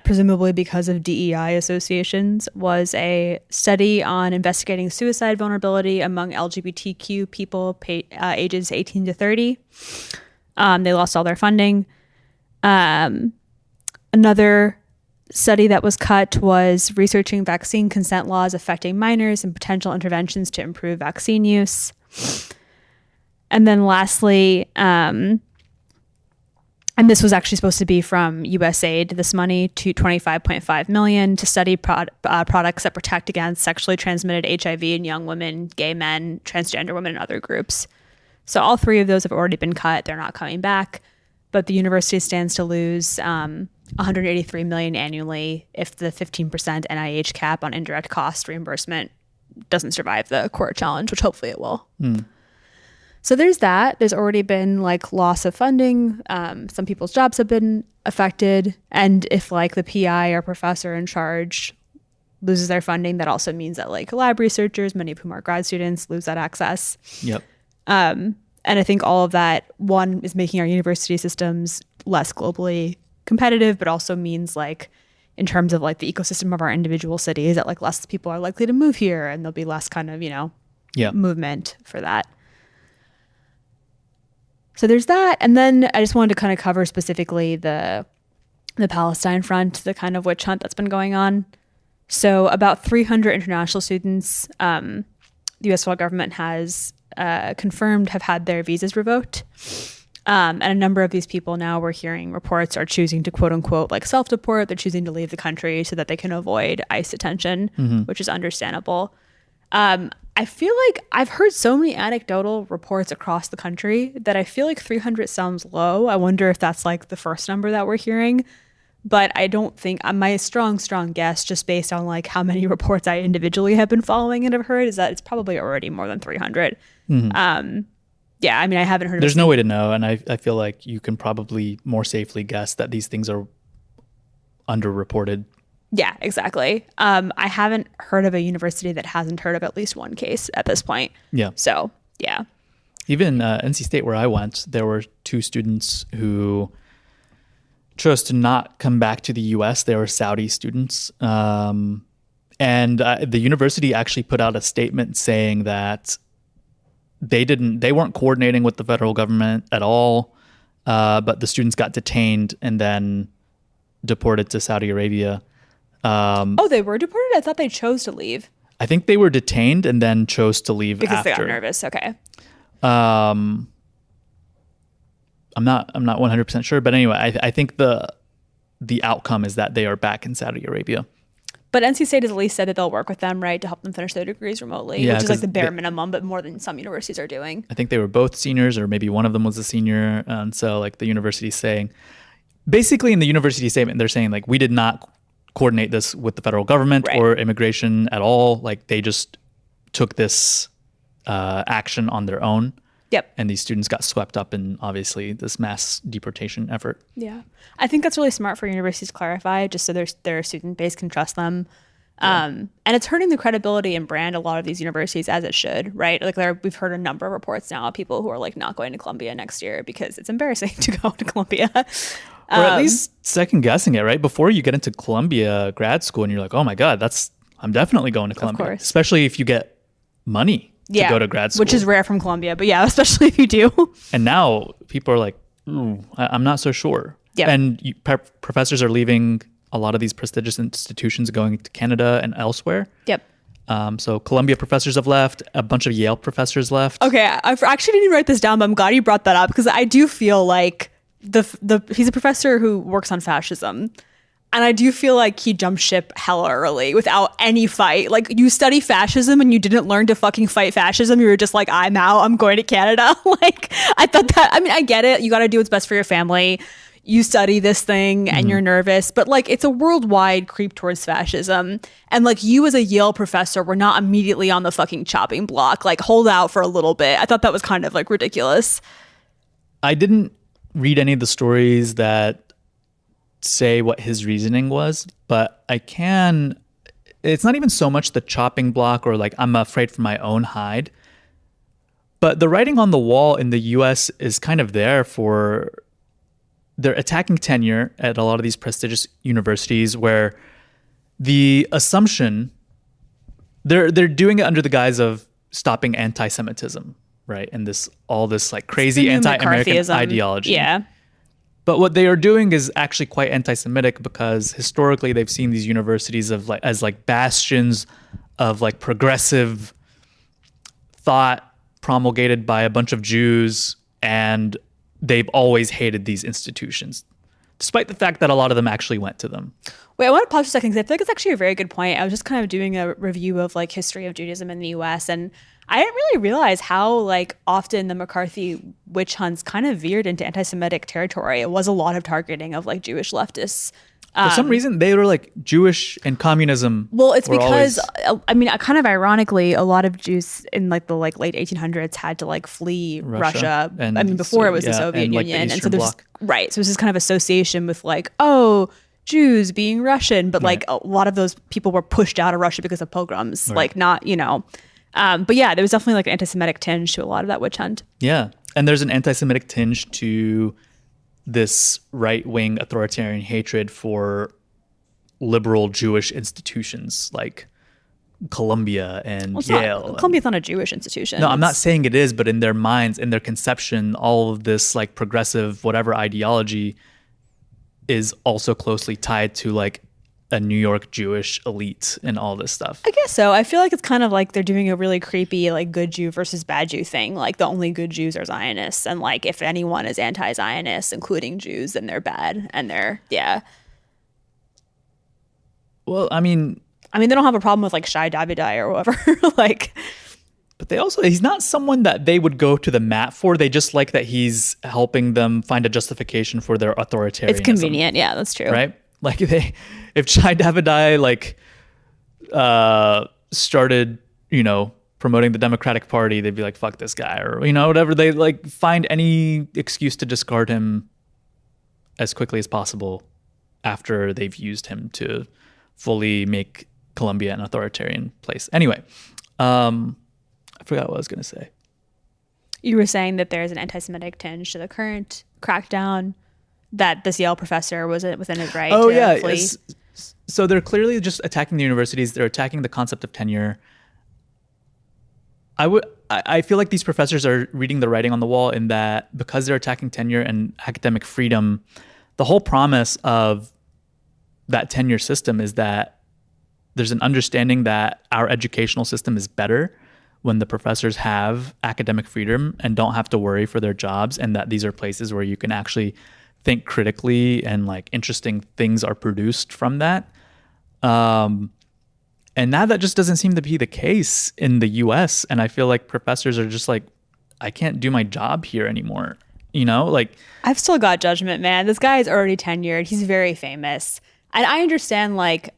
B: presumably because of DEI associations, was a study on investigating suicide vulnerability among LGBTQ people ages 18 to 30. They lost all their funding. Another study that was cut was researching vaccine consent laws affecting minors and potential interventions to improve vaccine use. And then lastly, and this was actually supposed to be from USAID, this money, to $25.5 million to study products that protect against sexually transmitted HIV in young women, gay men, transgender women, and other groups. So all 3 of those have already been cut. They're not coming back. but the university stands to lose 183 million annually if the 15% NIH cap on indirect cost reimbursement doesn't survive the court challenge, which hopefully it will. So there's that. There's already been like loss of funding. Some people's jobs have been affected. And if like the PI or professor in charge loses their funding, that also means that like lab researchers, many of whom are grad students, lose that access.
A: Yep.
B: And I think all of that, one, is making our university systems less globally competitive, but also means like in terms of like the ecosystem of our individual cities that like less people are likely to move here and there'll be less kind of, movement for that. So there's that. And then I just wanted to kind of cover specifically the Palestine front, the kind of witch hunt that's been going on. So about 300 international students, the U.S. federal government has confirmed have had their visas revoked. And a number of these people now, we're hearing reports, are choosing to quote unquote like self-deport. They're choosing to leave the country so that they can avoid ICE detention, which is understandable. I feel like I've heard so many anecdotal reports across the country that I feel like 300 sounds low. I wonder if that's like the first number that we're hearing. But I don't think, my strong guess, just based on like how many reports I individually have been following and have heard, is that it's probably already more than 300. Yeah, I mean, I haven't heard.
A: There's no way to know, and I feel like you can probably more safely guess that these things are underreported.
B: Yeah, exactly. I haven't heard of a university that hasn't heard of at least one case at this point.
A: Yeah.
B: So, yeah.
A: Even NC State, where I went, there were 2 students who chose to not come back to the U.S. They were Saudi students. And the university actually put out a statement saying that they weren't coordinating with the federal government at all, but the students got detained and then deported to Saudi Arabia.
B: They were deported? I thought they chose to leave.
A: I think they were detained and then chose to leave
B: because
A: after.
B: They got nervous. Okay.
A: I'm not 100% sure, but anyway, I think the outcome is that they are back in Saudi Arabia.
B: But NC State has at least said that they'll work with them, right, to help them finish their degrees remotely, which is like the bare minimum, but more than some universities are doing.
A: I think they were both seniors, or maybe one of them was a senior, and so like the university's saying, basically in the university statement, they're saying like we did not coordinate this with the federal government or immigration at all. Like they just took this action on their own.
B: Yep.
A: And these students got swept up in obviously this mass deportation effort.
B: Yeah. I think that's really smart for universities to clarify, just so their student base can trust them. And it's hurting the credibility and brand a lot of these universities, as it should, right? Like we've heard a number of reports now of people who are like not going to Columbia next year because it's embarrassing to go to Columbia.
A: Or at least second guessing it, right? Before you get into Columbia grad school and you're like, oh my God, I'm definitely going to Columbia.
B: Of course.
A: Especially if you get money to go to grad school.
B: Which is rare from Columbia, but yeah, especially if you do.
A: And now people are like, I'm not so sure.
B: Yep.
A: And professors are leaving a lot of these prestigious institutions, going to Canada and elsewhere.
B: Yep.
A: So Columbia professors have left. A bunch of Yale professors left.
B: Okay, I actually didn't write this down, but I'm glad you brought that up because I do feel like he's a professor who works on fascism. And I do feel like he jumped ship hella early without any fight. Like, you study fascism and you didn't learn to fucking fight fascism. You were just like, I'm out. I'm going to Canada. Like, I thought that, I mean, I get it. You got to do what's best for your family. You study this thing and you're nervous. But, like, it's a worldwide creep towards fascism. And, like, you as a Yale professor were not immediately on the fucking chopping block. Like, hold out for a little bit. I thought that was kind of, like, ridiculous.
A: I didn't read any of the stories that say what his reasoning was, but it's not even so much the chopping block or like I'm afraid for my own hide, but the writing on the wall in the US is kind of there for they're attacking tenure at a lot of these prestigious universities where the assumption they're doing it under the guise of stopping anti-Semitism, right? And all this like crazy anti-American ideology.
B: Yeah.
A: But what they are doing is actually quite anti-Semitic because historically they've seen these universities as bastions of like progressive thought promulgated by a bunch of Jews, and they've always hated these institutions. despite the fact that a lot of them actually went to them.
B: Wait, I want to pause for a second because I feel like it's actually a very good point. I was just kind of doing a review of like history of Judaism in the U.S. and I didn't really realize how like often the McCarthy witch hunts kind of veered into anti-Semitic territory. It was a lot of targeting of like Jewish leftists.
A: For some reason, they were like Jewish and communism.
B: Well, it's because I mean, kind of ironically, a lot of Jews in like the like late 1800s had to like flee Russia.
A: And
B: I mean, before it was the Soviet Union, and so there's right. So there's this kind of association with like, oh, Jews being Russian, but like a lot of those people were pushed out of Russia because of pogroms, like not, you know. But yeah, there was definitely like an anti-Semitic tinge to a lot of that witch hunt.
A: Yeah, and there's an anti-Semitic tinge to this right-wing authoritarian hatred for liberal Jewish institutions like Columbia and Yale.
B: Columbia's not a Jewish institution.
A: No, I'm not saying it is, but in their minds, in their conception, all of this like progressive whatever ideology is also closely tied to like a New York Jewish elite and all this stuff.
B: I guess so. I feel like it's kind of like they're doing a really creepy like good Jew versus bad Jew thing. Like the only good Jews are Zionists, and like if anyone is anti-Zionist, including Jews, then they're bad, and they're
A: Well, I mean,
B: they don't have a problem with like Shai Davidai or whatever. Like,
A: but he's not someone that they would go to the mat for. They just like that he's helping them find a justification for their authoritarianism.
B: It's convenient. Yeah, that's true.
A: Right? Like if Shai Davidai like started, you know, promoting the Democratic Party, they'd be like, fuck this guy, or, you know, whatever. They like find any excuse to discard him as quickly as possible after they've used him to fully make Columbia an authoritarian place. Anyway, I forgot what I was going to say.
B: You were saying that there's an anti-Semitic tinge to the current crackdown, that this Yale professor was within his right to flee.
A: Yes. So they're clearly just attacking the universities. They're attacking the concept of tenure. I feel like these professors are reading the writing on the wall in that because they're attacking tenure and academic freedom, the whole promise of that tenure system is that there's an understanding that our educational system is better when the professors have academic freedom and don't have to worry for their jobs, and that these are places where you can actually think critically and like interesting things are produced from that. And now that just doesn't seem to be the case in the US. And I feel like professors are just like, I can't do my job here anymore. You know, like
B: I've still got judgment, man. This guy is already tenured. He's very famous. And I understand, like,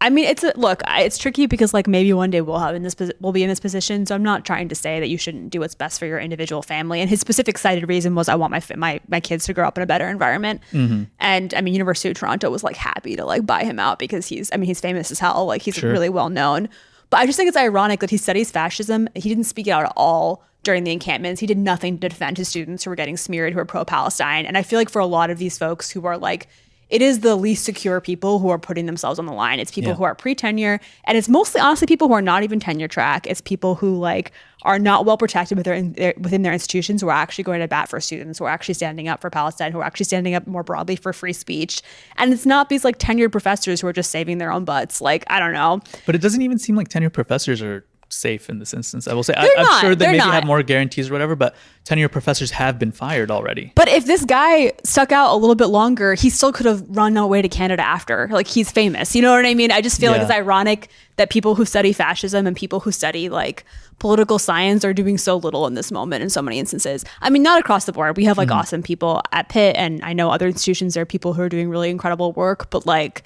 B: I mean, it's tricky because like maybe one day we'll be in this position. So I'm not trying to say that you shouldn't do what's best for your individual family. And his specific cited reason was, I want my kids to grow up in a better environment. Mm-hmm. And I mean, University of Toronto was like happy to like buy him out because he's famous as hell. Like he's really well known. But I just think it's ironic that he studies fascism. He didn't speak out at all during the encampments. He did nothing to defend his students who were getting smeared, who are pro-Palestine. And I feel like for a lot of these folks who are like, it is the least secure people who are putting themselves on the line. It's people who are pre-tenure, and it's mostly honestly people who are not even tenure track. It's people who like are not well protected within their institutions, who are actually going to bat for students, who are actually standing up for Palestine, who are actually standing up more broadly for free speech. And it's not these like tenured professors who are just saving their own butts. Like, I don't know.
A: But it doesn't even seem like tenured professors are safe in this instance. I will say, I'm sure they maybe have more guarantees or whatever, but tenure professors have been fired already.
B: But if this guy stuck out a little bit longer, he still could have run away to Canada after. Like, he's famous. You know what I mean? I just feel like it's ironic that people who study fascism and people who study like political science are doing so little in this moment in so many instances. I mean, not across the board. We have like awesome people at Pitt, and I know other institutions, there are people who are doing really incredible work, but like,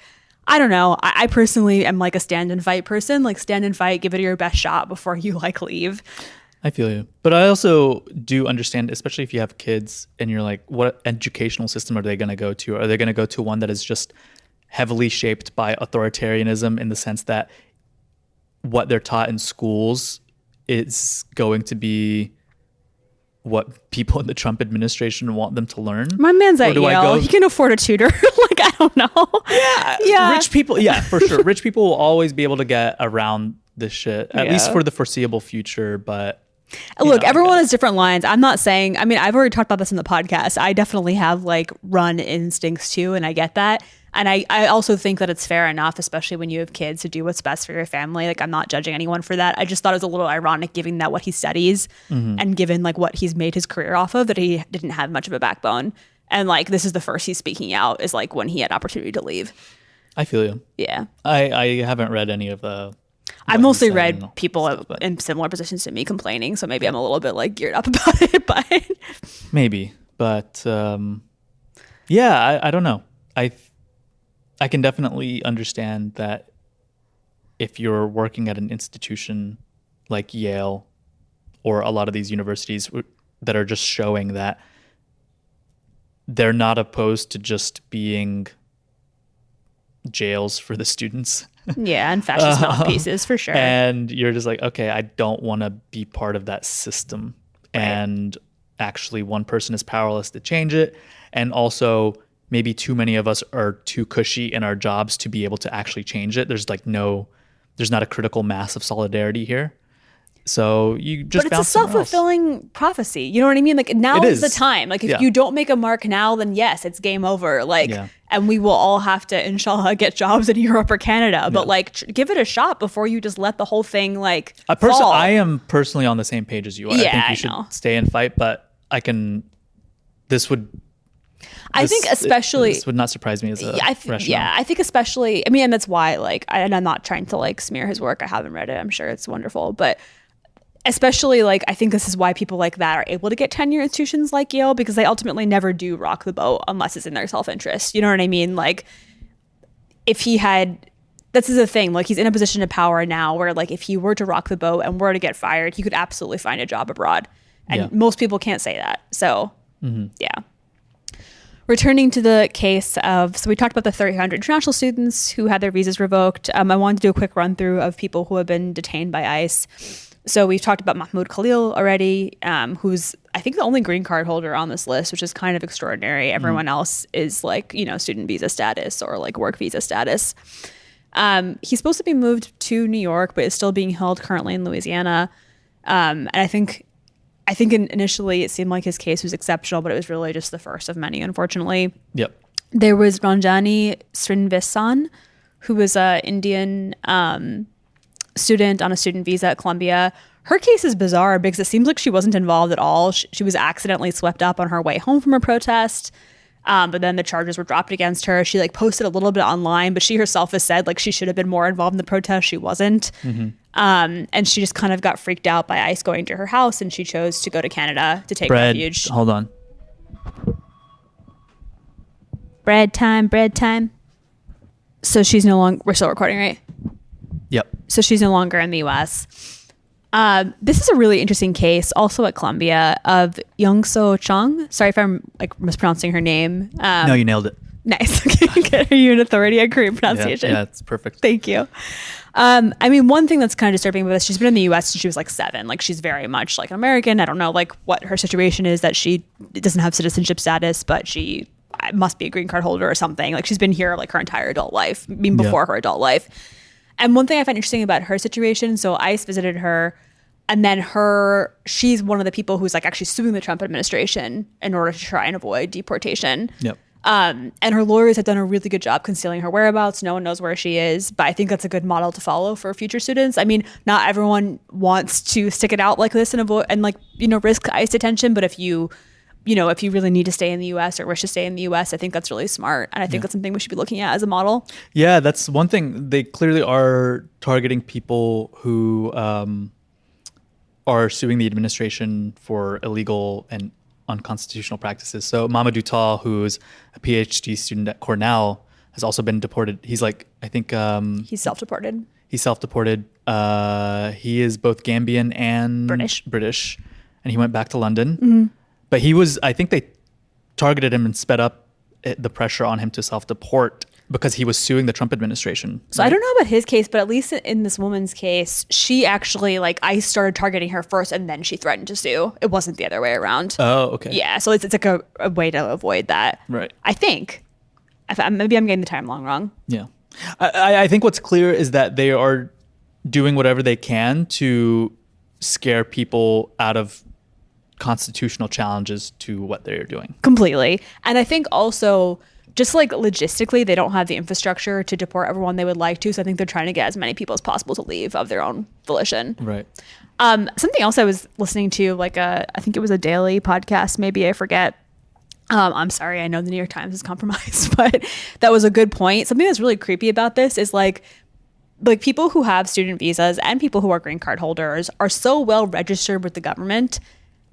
B: I don't know. I personally am like a stand and fight person. Like, stand and fight, give it your best shot before you like leave.
A: I feel you. But I also do understand, especially if you have kids and you're like, what educational system are they going to go to? Are they going to go to one that is just heavily shaped by authoritarianism, in the sense that what they're taught in schools is going to be what people in the Trump administration want them to learn?
B: My man's at Yale. He can afford a tutor. Like, I don't know.
A: Yeah. Rich people. Yeah, for sure. Rich people will always be able to get around this shit, at least for the foreseeable future. But
B: look, everyone has different lines. I'm not saying, I mean, I've already talked about this in the podcast. I definitely have like run instincts too, and I get that. And I also think that it's fair enough, especially when you have kids, to do what's best for your family. Like, I'm not judging anyone for that. I just thought it was a little ironic, given that what he studies and given like what he's made his career off of, that he didn't have much of a backbone. And like, this is the first he's speaking out is like when he had opportunity to leave.
A: I feel you.
B: Yeah.
A: I haven't read any of the.
B: I've mostly read people in similar positions to me complaining. So maybe I'm a little bit like geared up about it, but
A: maybe, but yeah, I don't know. I can definitely understand that if you're working at an institution like Yale or a lot of these universities that are just showing that they're not opposed to just being jails for the students.
B: Yeah, and fascist mouthpieces for sure.
A: And you're just like, okay, I don't want to be part of that system. Right. And actually one person is powerless to change it. And also maybe too many of us are too cushy in our jobs to be able to actually change it. There's not a critical mass of solidarity here. So you just.
B: But it's a self-fulfilling prophecy. You know what I mean? Like now is the time. Like if you don't make a mark now, then yes, it's game over. Like, and we will all have to, inshallah, get jobs in Europe or Canada. But like, give it a shot before you just let the whole thing like. Fall.
A: I am personally on the same page as you are.
B: Yeah,
A: I think you should stay and fight. But I think especially
B: this
A: would not surprise me as a rationale.
B: Yeah, I think especially. I mean, and that's why like, and I'm not trying to like smear his work. I haven't read it. I'm sure it's wonderful, but. Especially, like, I think this is why people like that are able to get tenure institutions like Yale, because they ultimately never do rock the boat unless it's in their self-interest. You know what I mean? Like, if he had, this is the thing, like, he's in a position of power now where, like, if he were to rock the boat and were to get fired, he could absolutely find a job abroad. And most people can't say that. So, yeah. Returning to the case of, so we talked about the 300 international students who had their visas revoked. I wanted to do a quick run through of people who have been detained by ICE. So we've talked about Mahmoud Khalil already, who's, I think, the only green card holder on this list, which is kind of extraordinary. Everyone else is like, you know, student visa status or like work visa status. He's supposed to be moved to New York, but is still being held currently in Louisiana. And I think initially it seemed like his case was exceptional, but it was really just the first of many, unfortunately.
A: Yep.
C: There was Ranjani Srinvasan, who was an Indian student on a student visa at Columbia.
B: Her case is bizarre because it seems like she wasn't involved at all. She was accidentally swept up on her way home from a protest. But then the charges were dropped against her. She like posted a little bit online, but she herself has said like she should have been more involved in the protest. She wasn't. And she just kind of got freaked out by ICE going to her house, and she chose to go to Canada to take refuge.
A: Hold on.
C: Bread time.
B: So she's no longer, we're still recording, right?
A: Yep.
B: So she's no longer in the U.S. This is a really interesting case, also at Columbia, of Youngso Chung. Sorry if I'm like mispronouncing her name.
A: No, you nailed it.
B: Nice. Are you an authority on Korean pronunciation?
A: Yeah, it's perfect.
B: Thank you. I mean, one thing that's kind of disturbing about this, she's been in the U.S. since she was like 7. Like, she's very much like an American. I don't know like what her situation is, that she doesn't have citizenship status, but she must be a green card holder or something. Like, she's been here like her entire adult life, even before her adult life. And one thing I find interesting about her situation, so ICE visited her, and then she's one of the people who's like actually suing the Trump administration in order to try and avoid deportation.
A: Yep.
B: And her lawyers have done a really good job concealing her whereabouts. No one knows where she is, but I think that's a good model to follow for future students. I mean, not everyone wants to stick it out like this and avoid and like, you know, risk ICE detention. But if you really need to stay in the U.S. or wish to stay in the U.S., I think that's really smart. And I think that's something we should be looking at as a model.
A: Yeah, that's one thing. They clearly are targeting people who are suing the administration for illegal and unconstitutional practices. So Mamadou Tall, who's a PhD student at Cornell, has also been deported. He's like, I think...
B: he's self-deported.
A: He is both Gambian and British. And he went back to London. But I think they targeted him and sped up the pressure on him to self-deport because he was suing the Trump administration.
B: So right? I don't know about his case, but at least in this woman's case, she actually, like, ICE started targeting her first and then she threatened to sue. It wasn't the other way around.
A: Oh, okay.
B: Yeah, so it's like a way to avoid that.
A: Right.
B: I think. Maybe I'm getting the timeline wrong.
A: Yeah. I think what's clear is that they are doing whatever they can to scare people out of constitutional challenges to what they're doing.
B: Completely. And I think also just like logistically, they don't have the infrastructure to deport everyone they would like to. So I think they're trying to get as many people as possible to leave of their own volition.
A: Right.
B: Something else I was listening to, like I think it was a daily podcast, maybe, I forget. I'm sorry, I know the New York Times is compromised, but that was a good point. Something that's really creepy about this is like people who have student visas and people who are green card holders are so well registered with the government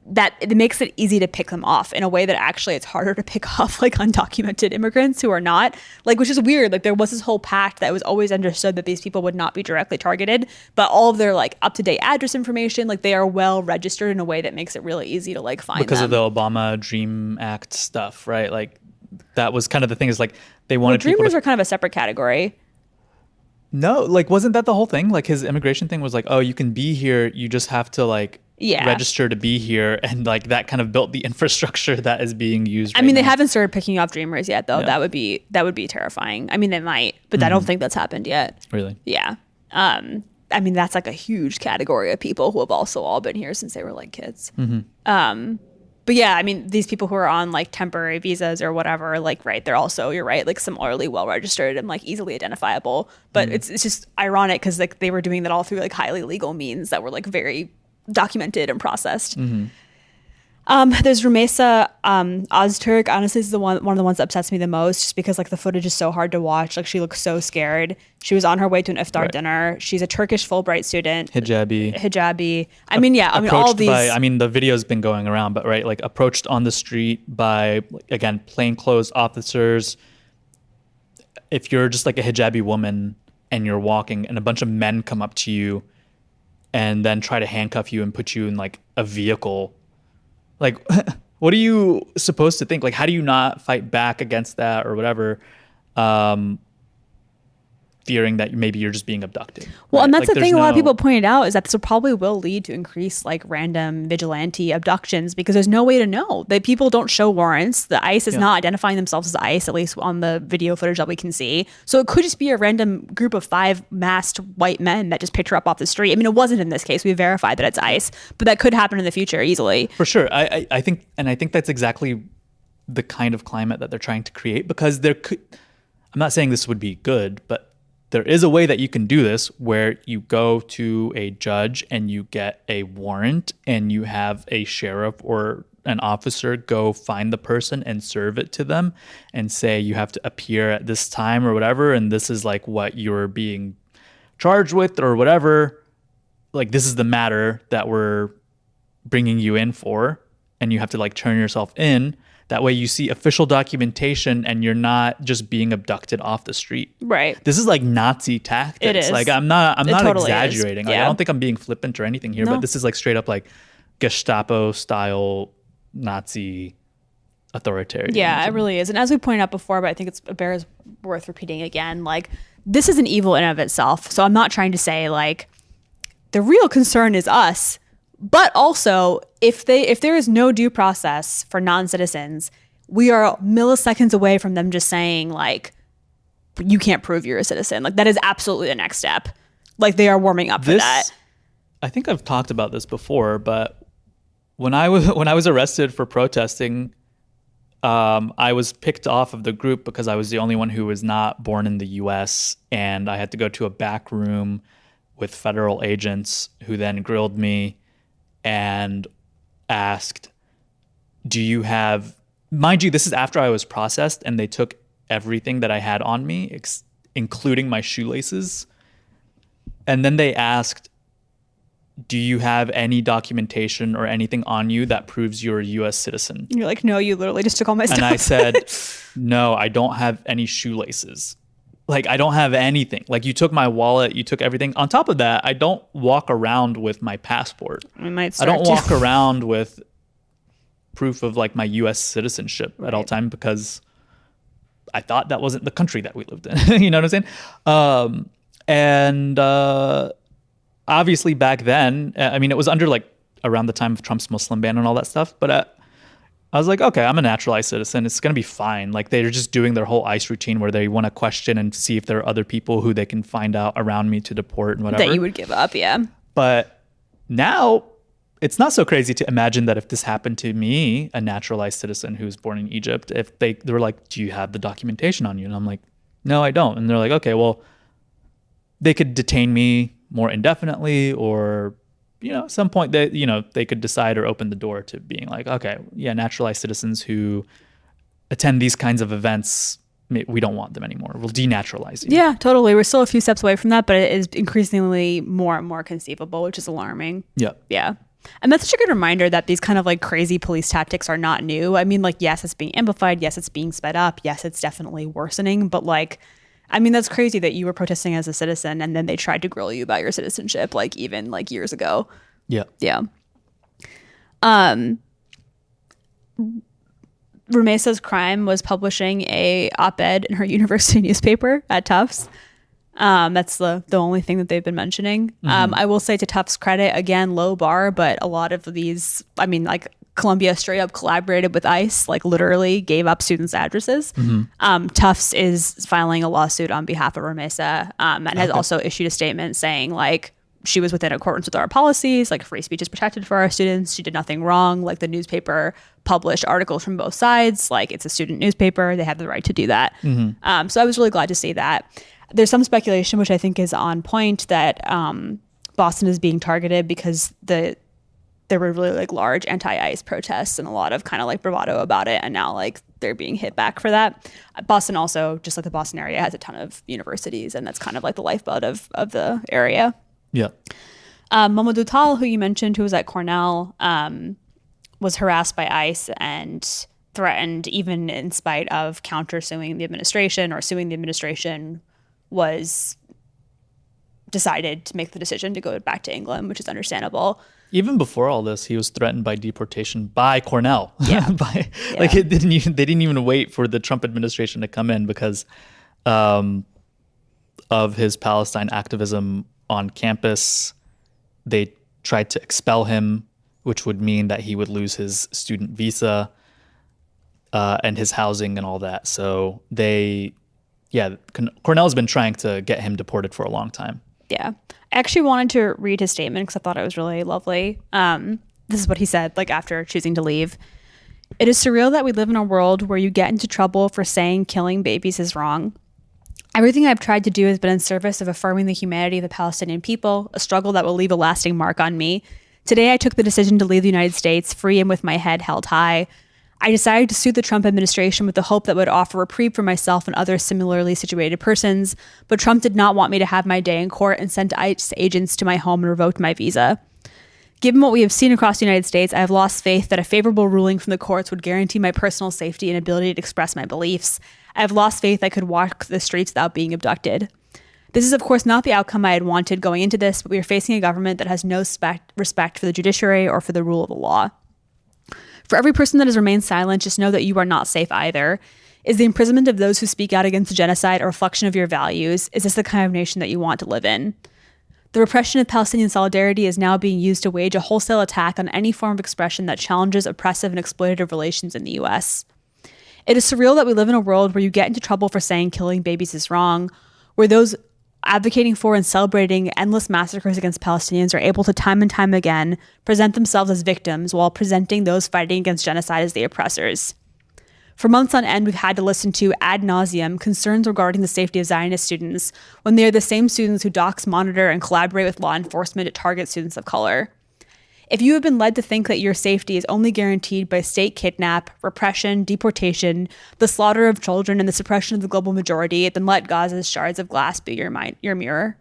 B: that it makes it easy to pick them off in a way that actually it's harder to pick off like undocumented immigrants who are not, like, which is weird. Like there was this whole pact that was always understood that these people would not be directly targeted, but all of their like up-to-date address information, like they are well registered in a way that makes it really easy to like find
A: because
B: them.
A: of the Obama Dream Act stuff, right? Like that was kind of the thing, is like they wanted
B: Dreamers are kind of a separate category.
A: No, like wasn't that the whole thing? Like his immigration thing was like, oh, you can be here, you just have to like register to be here, and like that kind of built the infrastructure that is being used.
B: I mean, they haven't started picking off Dreamers yet, though. Yeah. That would be terrifying. I mean, they might, but I don't think that's happened yet.
A: Really?
B: Yeah. I mean, that's like a huge category of people who have also all been here since they were like kids. But yeah, I mean, these people who are on like temporary visas or whatever, like, right, they're also, you're right, like similarly well registered and like easily identifiable. But it's just ironic because like they were doing that all through like highly legal means that were like very documented and processed. There's Rumesa Ozturk. Honestly, this is one of the ones that upsets me the most, just because like the footage is so hard to watch. Like she looks so scared. She was on her way to an iftar dinner. She's a Turkish Fulbright student. Hijabi. I mean, yeah. I mean, all these.
A: The video's been going around, but right, like approached on the street by, again, plainclothes officers. If you're just like a hijabi woman and you're walking, and a bunch of men come up to you and then try to handcuff you and put you in like a vehicle. Like, what are you supposed to think? Like, how do you not fight back against that or whatever, fearing that maybe you're just being abducted?
B: Well,
A: right?
B: and that's like, the thing a lot of people pointed out, is that this probably will lead to increased like random vigilante abductions, because there's no way to know. That people don't show warrants. The ICE is not identifying themselves as ICE, at least on the video footage that we can see. So it could just be a random group of 5 masked white men that just picked her up off the street. I mean, it wasn't in this case. We verified that it's ICE, but that could happen in the future easily.
A: For sure. I think that's exactly the kind of climate that they're trying to create, because I'm not saying this would be good, but there is a way that you can do this, where you go to a judge and you get a warrant, and you have a sheriff or an officer go find the person and serve it to them and say you have to appear at this time or whatever, and this is like what you're being charged with or whatever. Like, this is the matter that we're bringing you in for, and you have to like turn yourself in. That way you see official documentation and you're not just being abducted off the street.
B: Right.
A: This is like Nazi tactics.
B: It is.
A: Like I'm not
B: totally
A: exaggerating. Like, I don't think I'm being flippant or anything here, but this is like straight up like Gestapo style Nazi authoritarian.
B: Yeah, it really is. And as we pointed out before, but I think it bears worth repeating again, like this is an evil in and of itself. So I'm not trying to say like the real concern is us. But also, if there is no due process for non-citizens, we are milliseconds away from them just saying like, you can't prove you're a citizen. Like that is absolutely the next step. Like they are warming up for that.
A: I think I've talked about this before, but when I was arrested for protesting, I was picked off of the group because I was the only one who was not born in the U.S. and I had to go to a back room with federal agents who then grilled me and asked, do you have, mind you, this is after I was processed and they took everything that I had on me, including my shoelaces. And then they asked, do you have any documentation or anything on you that proves you're a U.S. citizen?
B: And you're like, no, you literally just took all my stuff.
A: And I said, no, I don't have any shoelaces. Like, I don't have anything. Like, you took my wallet, you took everything. On top of that, I don't walk around with my passport.
B: I
A: don't walk around with proof of like my U.S. citizenship at all time, because I thought that wasn't the country that we lived in. You know what I'm saying? Obviously back then, I mean, it was under like around the time of Trump's Muslim ban and all that stuff. But I was like, okay, I'm a naturalized citizen. It's going to be fine. Like they're just doing their whole ICE routine where they want to question and see if there are other people who they can find out around me to deport and whatever.
B: That you would give up, yeah.
A: But now it's not so crazy to imagine that if this happened to me, a naturalized citizen who's born in Egypt, if they were like, do you have the documentation on you? And I'm like, no, I don't. And they're like, okay, well, they could detain me more indefinitely, or at some point they could decide or open the door to being like, okay, yeah, naturalized citizens who attend these kinds of events, we don't want them anymore. We'll denaturalize you.
B: Yeah, totally. We're still a few steps away from that, but it is increasingly more and more conceivable, which is alarming.
A: Yeah.
B: Yeah. And that's such a good reminder that these kind of like crazy police tactics are not new. I mean, like, yes, it's being amplified. Yes, it's being sped up. Yes, it's definitely worsening. But like, I mean, that's crazy that you were protesting as a citizen and then they tried to grill you about your citizenship, like even like years ago.
A: Yeah.
B: Yeah. Rumesa's crime was publishing a op-ed in her university newspaper at Tufts. That's the only thing that they've been mentioning. I will say, to Tufts' credit, again, low bar, but a lot of these, I mean, like Columbia straight up collaborated with ICE, like literally gave up students' addresses. Tufts is filing a lawsuit on behalf of Rumesa, and has also issued a statement saying like, she was within accordance with our policies, like free speech is protected for our students. She did nothing wrong. Like the newspaper published articles from both sides. Like it's a student newspaper. They have the right to do that. So I was really glad to see that. There's some speculation, which I think is on point, that Boston is being targeted because there were really like large anti-ICE protests and a lot of kind of like bravado about it. And now like they're being hit back for that. Boston also, just like the Boston area, has a ton of universities, and that's kind of like the lifeblood of the area.
A: Yeah.
B: Mamadou Tall, who you mentioned, who was at Cornell, was harassed by ICE and threatened, even in spite of countersuing the administration or suing the administration, was decided to make the decision to go back to England, which is understandable.
A: Even before all this, he was threatened by deportation by Cornell.
B: Yeah.
A: Like they didn't even wait for the Trump administration to come in because of his Palestine activism on campus. They tried to expel him, which would mean that he would lose his student visa and his housing and all that. So Cornell's been trying to get him deported for a long time.
B: Yeah. I actually wanted to read his statement because I thought it was really lovely. This is what he said, like after choosing to leave. "It is surreal that we live in a world where you get into trouble for saying killing babies is wrong. Everything I've tried to do has been in service of affirming the humanity of the Palestinian people, a struggle that will leave a lasting mark on me. Today, I took the decision to leave the United States, free and with my head held high. I decided to sue the Trump administration with the hope that would offer reprieve for myself and other similarly situated persons, but Trump did not want me to have my day in court and sent ICE agents to my home and revoked my visa. Given what we have seen across the United States, I have lost faith that a favorable ruling from the courts would guarantee my personal safety and ability to express my beliefs. I have lost faith I could walk the streets without being abducted. This is, of course, not the outcome I had wanted going into this, but we are facing a government that has no respect for the judiciary or for the rule of the law. For every person that has remained silent, just know that you are not safe either. Is the imprisonment of those who speak out against the genocide a reflection of your values? Is this the kind of nation that you want to live in? The repression of Palestinian solidarity is now being used to wage a wholesale attack on any form of expression that challenges oppressive and exploitative relations in the U.S. It is surreal that we live in a world where you get into trouble for saying killing babies is wrong, where those advocating for and celebrating endless massacres against Palestinians are able to time and time again present themselves as victims while presenting those fighting against genocide as the oppressors. For months on end, we've had to listen to ad nauseum concerns regarding the safety of Zionist students when they are the same students who dox, monitor, and collaborate with law enforcement to target students of color. If you have been led to think that your safety is only guaranteed by state kidnap, repression, deportation, the slaughter of children, and the suppression of the global majority, then let Gaza's shards of glass be your mirror.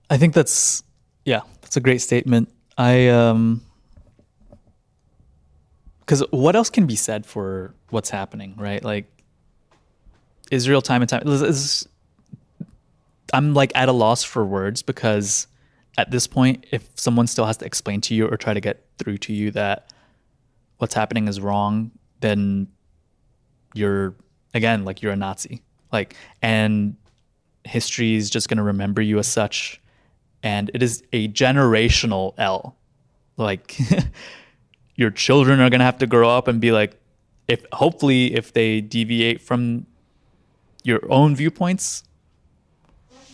A: I think that's a great statement. Because what else can be said for what's happening, right? Like Israel, time and time. I'm like at a loss for words because at this point, if someone still has to explain to you or try to get through to you that what's happening is wrong, then you're a Nazi. And history is just going to remember you as such. And it is a generational L. Your children are going to have to grow up and be like, if they deviate from your own viewpoints,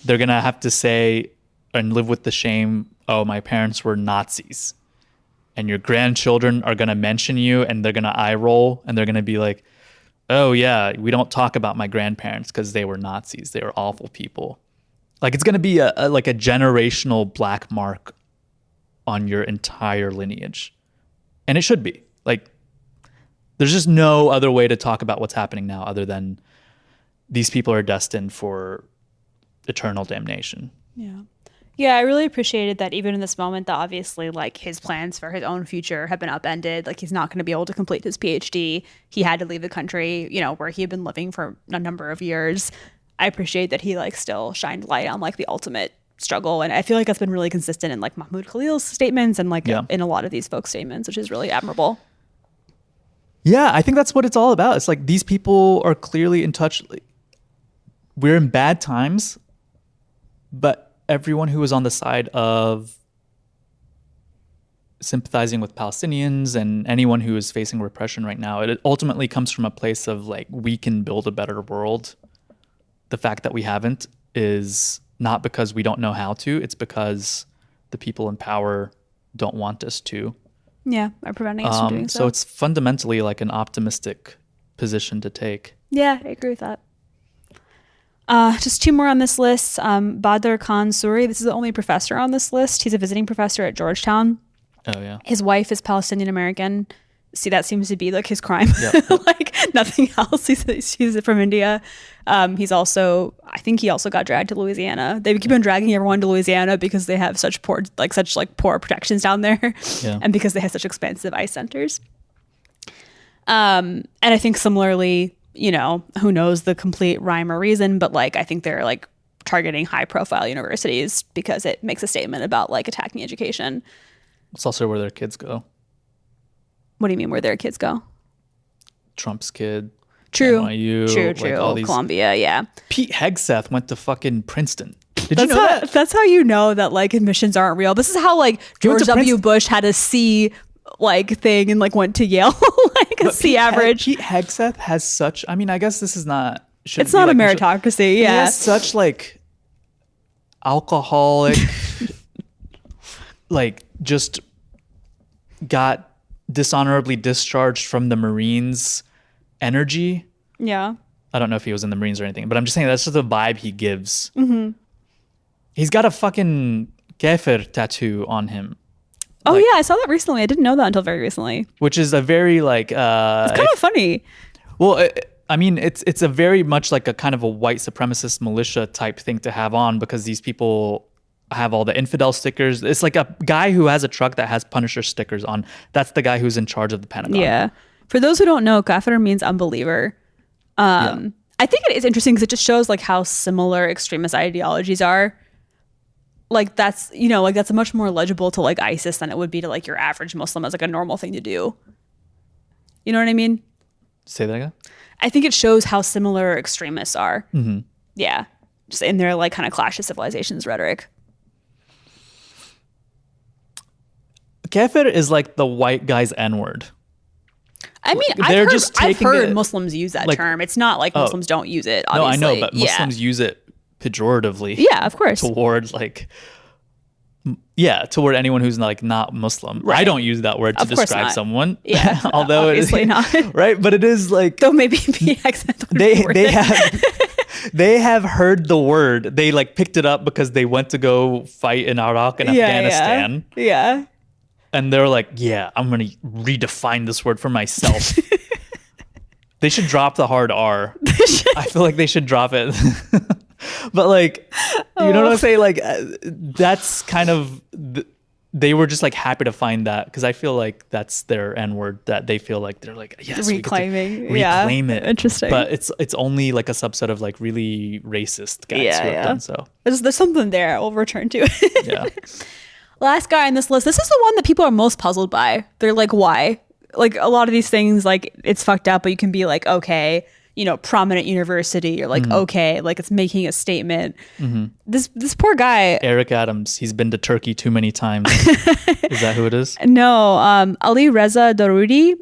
A: they're going to have to say and live with the shame, oh, my parents were Nazis. And your grandchildren are going to mention you and they're going to eye roll and they're going to be like, oh yeah, we don't talk about my grandparents because they were Nazis. They were awful people. It's going to be a generational black mark on your entire lineage. And it should be. There's just no other way to talk about what's happening now other than these people are destined for eternal damnation.
C: Yeah. Yeah, I really appreciated that even in this moment that obviously like his plans for his own future have been upended. Like he's not going to be able to complete his PhD. He had to leave the country, you know, where he had been living for a number of years. I appreciate that he like still shined light on like the ultimate struggle. And I feel like that's been really consistent in like Mahmoud Khalil's statements and like in a lot of these folks' statements, which is really admirable.
A: Yeah, I think that's what it's all about. It's like these people are clearly in touch. Like, we're in bad times, but everyone who is on the side of sympathizing with Palestinians and anyone who is facing repression right now, it ultimately comes from a place of like, we can build a better world. The fact that we haven't is not because we don't know how to, it's because the people in power don't want us to.
C: Yeah, are preventing us from doing so.
A: So it's fundamentally like an optimistic position to take.
C: Yeah, I agree with that. Just two more on this list. Badr Khan Suri. This is the only professor on this list. He's a visiting professor at Georgetown.
A: Oh, yeah.
C: His wife is Palestinian American. See, that seems to be like his crime.
A: Yep.
C: Like nothing else. He's from India. He's also, I think he also got dragged to Louisiana. They keep on dragging everyone to Louisiana because they have such poor protections down there.
A: Yeah.
C: And because they have such expensive ICE centers. And I think similarly, you know, who knows the complete rhyme or reason, but like I think they're like targeting high profile universities because it makes a statement about like attacking education.
A: It's also where their kids go.
C: What do you mean where their kids go?
A: Trump's kid.
C: True.
A: NYU.
C: True.
A: Like all these.
C: Columbia, yeah.
A: Pete Hegseth went to fucking Princeton. Did you know that?
C: That's how you know that like admissions aren't real. This is how like George W. Bush had a C like thing and like went to Yale. Like a C average.
A: Pete Hegseth has such, I mean, I guess this is not.
C: It's not a meritocracy. Yeah.
A: He has such like alcoholic, like just got dishonorably discharged from the Marines energy.
C: Yeah.
A: I don't know if he was in the Marines or anything, but I'm just saying that's just the vibe he gives. Mm-hmm. He's got a fucking kafir tattoo on him.
C: Oh, like, yeah, I saw that recently. I didn't know that until very recently.
A: Which is a very like...
C: it's kind of funny.
A: Well, I mean, it's a very much like a kind of a white supremacist militia type thing to have on because these people have all the infidel stickers. It's like a guy who has a truck that has Punisher stickers on. That's the guy who's in charge of the Pentagon.
C: Yeah. For those who don't know, kafir means unbeliever. I think it is interesting because it just shows like how similar extremist ideologies are. Like that's, you know, like that's much more legible to like ISIS than it would be to like your average Muslim as like a normal thing to do. You know what I mean?
A: Say that again?
C: I think it shows how similar extremists are.
A: Mm-hmm.
C: Yeah. Just in their like kind of clash of civilizations rhetoric.
A: Kafir is like the white guy's N-word.
C: I mean, I've heard Muslims use that term. It's not like Muslims don't use it, obviously.
A: No, I know, but Muslims use it pejoratively.
C: Yeah, of course.
A: Toward toward anyone who's like not Muslim. Right. I don't use that word to describe someone.
C: Yeah,
A: although
C: obviously not.
A: Right, but it is like
C: though maybe PX.
A: they have heard the word. They like picked it up because they went to go fight in Iraq and Afghanistan.
C: Yeah.
A: And they're like, yeah, I'm going to redefine this word for myself. They should drop the hard R. I feel like they should drop it. But like, you know what I'm saying? Like, that's kind of, they were just like happy to find that because I feel like that's their N-word that they feel like they're like, yes,
C: reclaiming.
A: Reclaim it.
C: Interesting.
A: But it's only like a subset of like really racist guys who have done so.
C: There's something there. We'll return to it.
A: Yeah.
C: Last guy on this list. This is the one that people are most puzzled by. They're like, why? Like a lot of these things, like it's fucked up, but you can be like, okay, you know, prominent university. You're like, okay, like it's making a statement. Mm-hmm. This poor guy,
A: Eric Adams. He's been to Turkey too many times. Is that who it is?
C: No, Ali Reza Daroudi,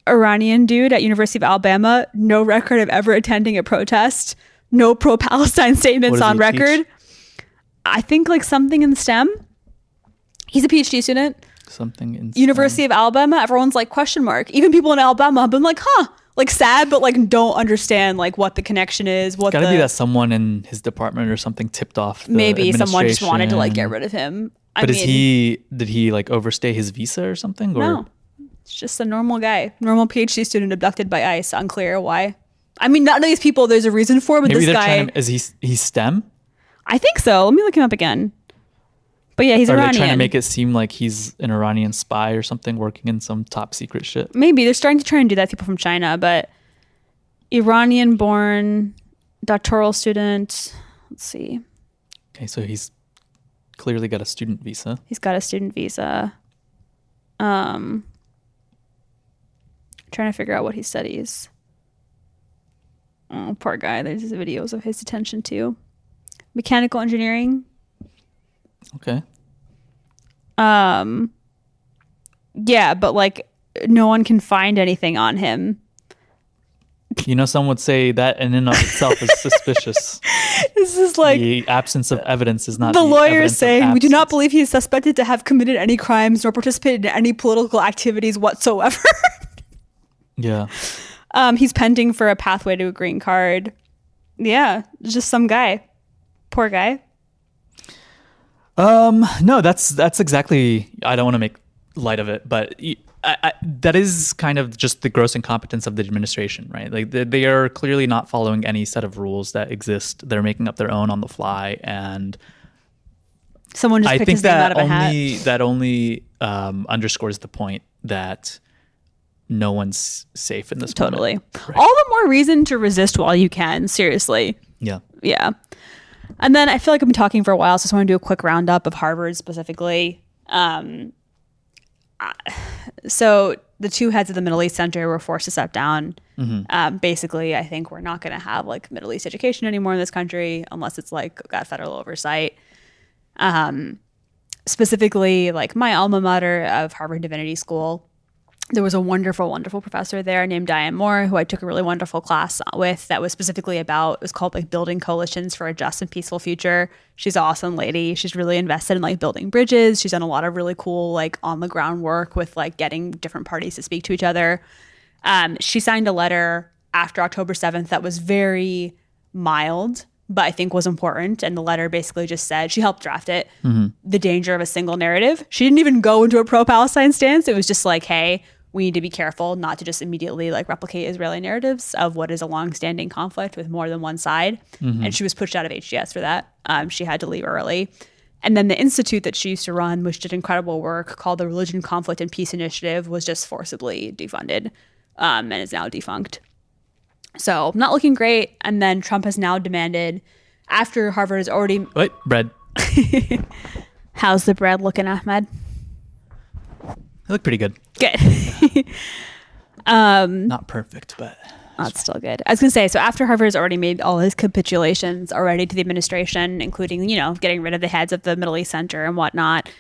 C: Iranian dude at University of Alabama. No record of ever attending a protest. No pro-Palestine statements on record. Teach? I think like something in STEM. He's a PhD student.
A: Something in
C: University of Alabama. Everyone's like question mark. Even people in Alabama have been like, like sad, but like don't understand like what the connection is. It's
A: gotta be that someone in his department or something tipped off.
C: Maybe someone just wanted to like get rid of him.
A: But did he like overstay his visa or something? Or?
C: No. It's just a normal guy, normal PhD student abducted by ICE. Unclear why. I mean, none of these people there's a reason for, but
A: Maybe
C: this guy.
A: is he STEM?
C: I think so. Let me look him up again. But yeah, he's Iranian.
A: Are they trying to make it seem like he's an Iranian spy or something working in some top secret shit?
C: Maybe. They're starting to try and do that to people from China, but Iranian-born doctoral student. Let's see.
A: Okay, so he's clearly got a student visa.
C: He's got a student visa. Trying to figure out what he studies. Oh, poor guy. There's videos of his detention too. Mechanical engineering.
A: Okay.
C: Yeah, but like no one can find anything on him.
A: You know, some would say that in and of itself is suspicious.
C: This is like
A: the absence of evidence is not
C: the lawyer
A: evidence of
C: saying we do not
A: absence.
C: believe he is suspected to have committed any crimes nor participated in any political activities whatsoever.
A: Yeah.
C: He's pending for a pathway to a green card. Yeah, just some guy. Poor guy.
A: No, that's exactly. I don't want to make light of it, but that is kind of just the gross incompetence of the administration, right? Like they are clearly not following any set of rules that exist. They're making up their own on the fly, and
C: Someone just
A: I
C: picked
A: think
C: his name out
A: that
C: of a hat.
A: only underscores the point that no one's safe in this
C: Totally.
A: moment. Right.
C: All the more reason to resist while you can. Seriously.
A: Yeah.
C: Yeah. And then I feel like I've been talking for a while, so I just want to do a quick roundup of Harvard specifically. So the two heads of the Middle East Center were forced to step down. Basically, I think we're not going to have like Middle East education anymore in this country unless it's like got federal oversight. Specifically, like my alma mater of Harvard Divinity School, there was a wonderful, wonderful professor there named Diane Moore, who I took a really wonderful class with that was specifically about, it was called like building coalitions for a just and peaceful future. She's an awesome lady. She's really invested in like building bridges. She's done a lot of really cool like on the ground work with like getting different parties to speak to each other. She signed a letter after October 7th that was very mild, but I think was important. And the letter basically just said, she helped draft it, the danger of a single narrative. She didn't even go into a pro-Palestine stance. It was just like, hey, we need to be careful not to just immediately like replicate Israeli narratives of what is a long-standing conflict with more than one side. And she was pushed out of HGS for that. She had to leave early. And then the institute that she used to run, which did incredible work, called the Religion, Conflict, and Peace Initiative, was just forcibly defunded and is now defunct. So not looking great. And then Trump has now demanded, after Harvard has already...
A: Wait, bread.
C: How's the bread looking, Ahmed?
A: They look pretty good.
C: Good.
A: Not perfect, but
C: That's still good. I was going to say, so after Harvard has already made all his capitulations already to the administration, including, you know, getting rid of the heads of the Middle East Center and whatnot,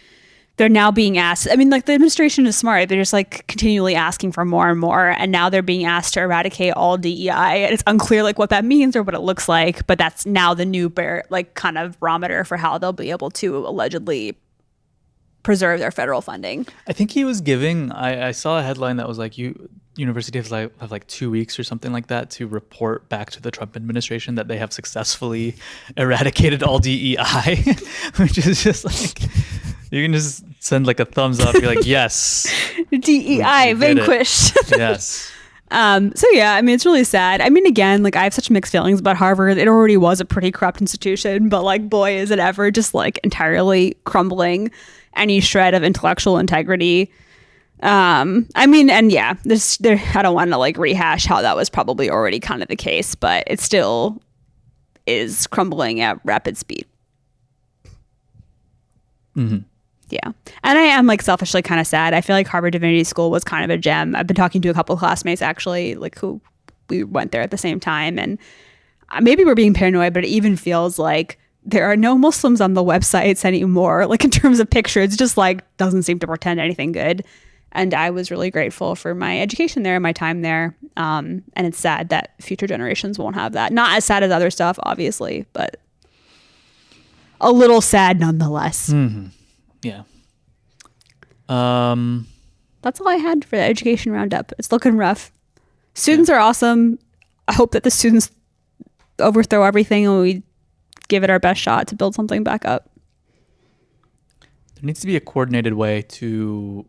C: they're now being asked, I mean, like the administration is smart. They're just like continually asking for more and more. And now they're being asked to eradicate all DEI. And it's unclear like what that means or what it looks like. But that's now the new like kind of barometer for how they'll be able to allegedly preserve their federal funding.
A: I think he was giving. I saw a headline that was like, universities have like 2 weeks or something like that to report back to the Trump administration that they have successfully eradicated all DEI, which is just like you can just send like a thumbs up. You're like, yes,
C: DEI vanquished.
A: Yes.
C: So yeah, I mean, it's really sad. I mean, again, like I have such mixed feelings about Harvard. It already was a pretty corrupt institution, but like, boy, is it ever just like entirely crumbling any shred of intellectual integrity. I mean, and yeah, I don't want to like rehash how that was probably already kind of the case, but it still is crumbling at rapid speed.
A: Mm-hmm.
C: Yeah. And I am like selfishly kind of sad. I feel like Harvard Divinity School was kind of a gem. I've been talking to a couple of classmates actually, like who we went there at the same time. And maybe we're being paranoid, but it even feels like there are no Muslims on the websites anymore. Like in terms of pictures, it just like doesn't seem to portend anything good. And I was really grateful for my education there and my time there. And it's sad that future generations won't have that. Not as sad as other stuff, obviously, but a little sad nonetheless.
A: Mm-hmm. Yeah.
C: That's all I had for the education roundup. It's looking rough. Students are awesome. I hope that the students overthrow everything and we give it our best shot to build something back up.
A: There needs to be a coordinated way to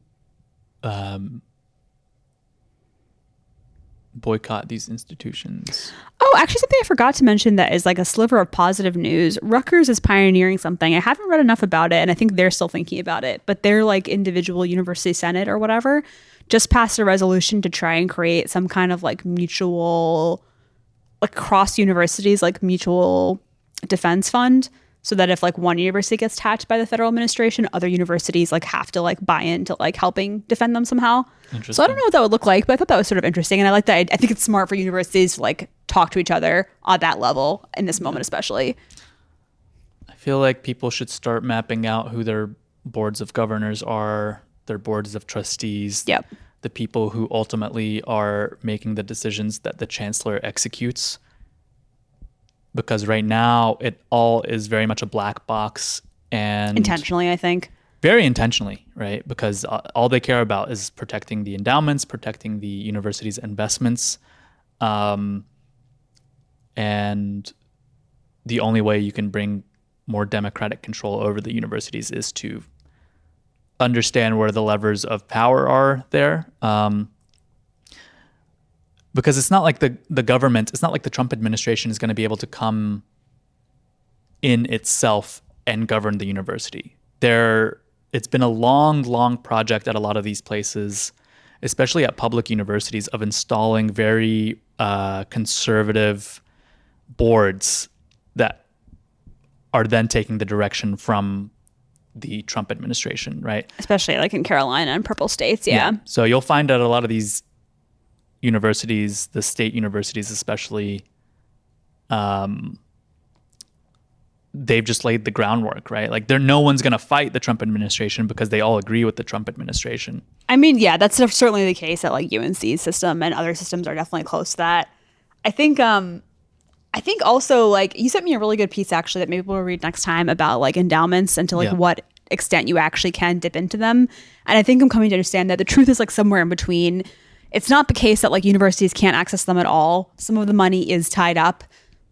A: boycott these institutions.
C: Oh, actually, something I forgot to mention that is like a sliver of positive news. Rutgers is pioneering something. I haven't read enough about it, and I think they're still thinking about it. But their like individual university senate or whatever just passed a resolution to try and create some kind of like mutual, like cross universities, like mutual defense fund, so that if like one university gets attacked by the federal administration, other universities like have to like buy into like helping defend them somehow. So I don't know what that would look like, but I thought that was sort of interesting. And I like that. I think it's smart for universities to like talk to each other on that level in this moment, especially.
A: I feel like people should start mapping out who their boards of governors are, their boards of trustees,
C: Yep.
A: the people who ultimately are making the decisions that the chancellor executes. Because right now it all is very much a black box, and
C: Intentionally, I think.
A: very intentionally, right? Because all they care about is protecting the endowments, protecting the university's investments. And the only way you can bring more democratic control over the universities is to understand where the levers of power are there. Because it's not like the government, it's not like the Trump administration is going to be able to come in itself and govern the university. It's been a long project at a lot of these places, especially at public universities, of installing very conservative boards that are then taking the direction from the Trump administration, right?
C: Especially like in Carolina and purple states. Yeah.
A: So you'll find that a lot of these universities, the state universities especially, they've just laid the groundwork, right? Like no one's going to fight the Trump administration because they all agree with the Trump administration.
C: I mean, yeah, that's certainly the case at like UNC's system, and other systems are definitely close to that. I think also like you sent me a really good piece actually that maybe we'll read next time about like endowments and to like what extent you actually can dip into them. And I think I'm coming to understand that the truth is like somewhere in between. It's not the case that like universities can't access them at all. Some of the money is tied up,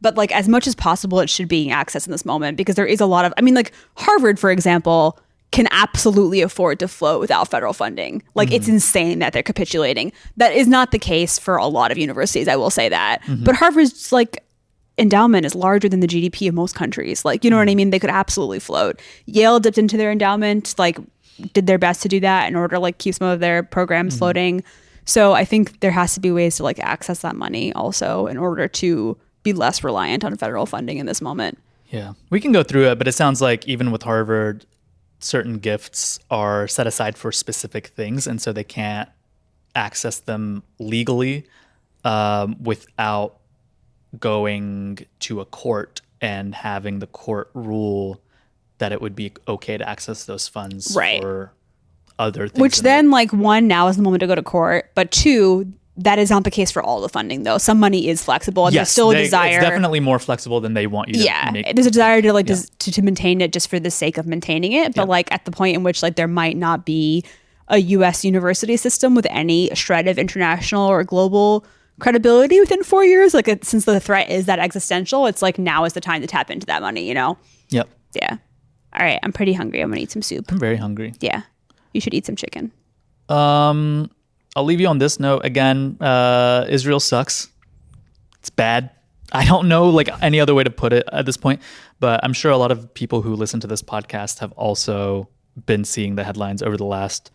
C: but like as much as possible, it should be accessed in this moment, because there is a lot of, I mean, like Harvard, for example, can absolutely afford to float without federal funding. Like it's insane that they're capitulating. That is not the case for a lot of universities. I will say that, but Harvard's like endowment is larger than the GDP of most countries. Like, you know what I mean? They could absolutely float. Yale dipped into their endowment, like did their best to do that in order to like keep some of their programs floating. So I think there has to be ways to like access that money also in order to be less reliant on federal funding in this moment.
A: Yeah, we can go through it, but it sounds like even with Harvard, certain gifts are set aside for specific things, and so they can't access them legally without going to a court and having the court rule that it would be okay to access those funds for other things.
C: Which then, like, one, now is the moment to go to court, but two, that is not the case for all the funding, though. Some money is flexible, and there's still a desire.
A: It's definitely more flexible than they want you to make.
C: There's a desire to like to maintain it just for the sake of maintaining it, but like at the point in which like there might not be a U.S. university system with any shred of international or global credibility within 4 years, like since the threat is that existential, it's like now is the time to tap into that money, you know?
A: Yep.
C: Yeah. All right, I'm pretty hungry. I'm gonna eat some soup.
A: I'm very hungry.
C: Yeah. You should eat some chicken.
A: I'll leave you on this note again. Israel sucks. It's bad. I don't know like any other way to put it at this point, but I'm sure a lot of people who listen to this podcast have also been seeing the headlines over the last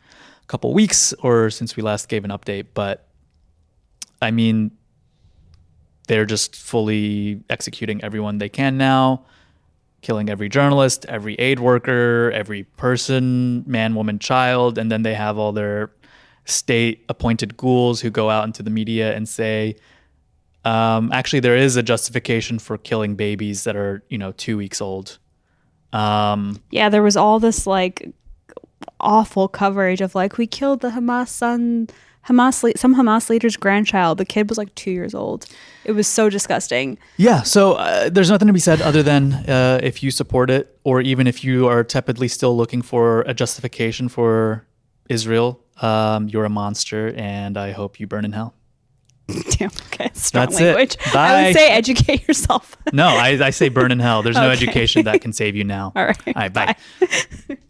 A: couple weeks or since we last gave an update. But I mean, they're just fully executing everyone they can now, killing every journalist, every aid worker, every person, man, woman, child. And then they have all their state appointed ghouls who go out into the media and say, actually, there is a justification for killing babies that are, 2 weeks old.
C: Yeah, there was all this like awful coverage of like, we killed the some Hamas leader's grandchild. The kid was like 2 years old. It was so disgusting.
A: Yeah. So there's nothing to be said other than if you support it, or even if you are tepidly still looking for a justification for Israel, you're a monster, and I hope you burn in hell.
C: Damn, okay, strong
A: That's
C: language.
A: It. Bye.
C: I would say educate yourself.
A: No, I say burn in hell. There's no education that can save you now.
C: All right.
A: All right, bye.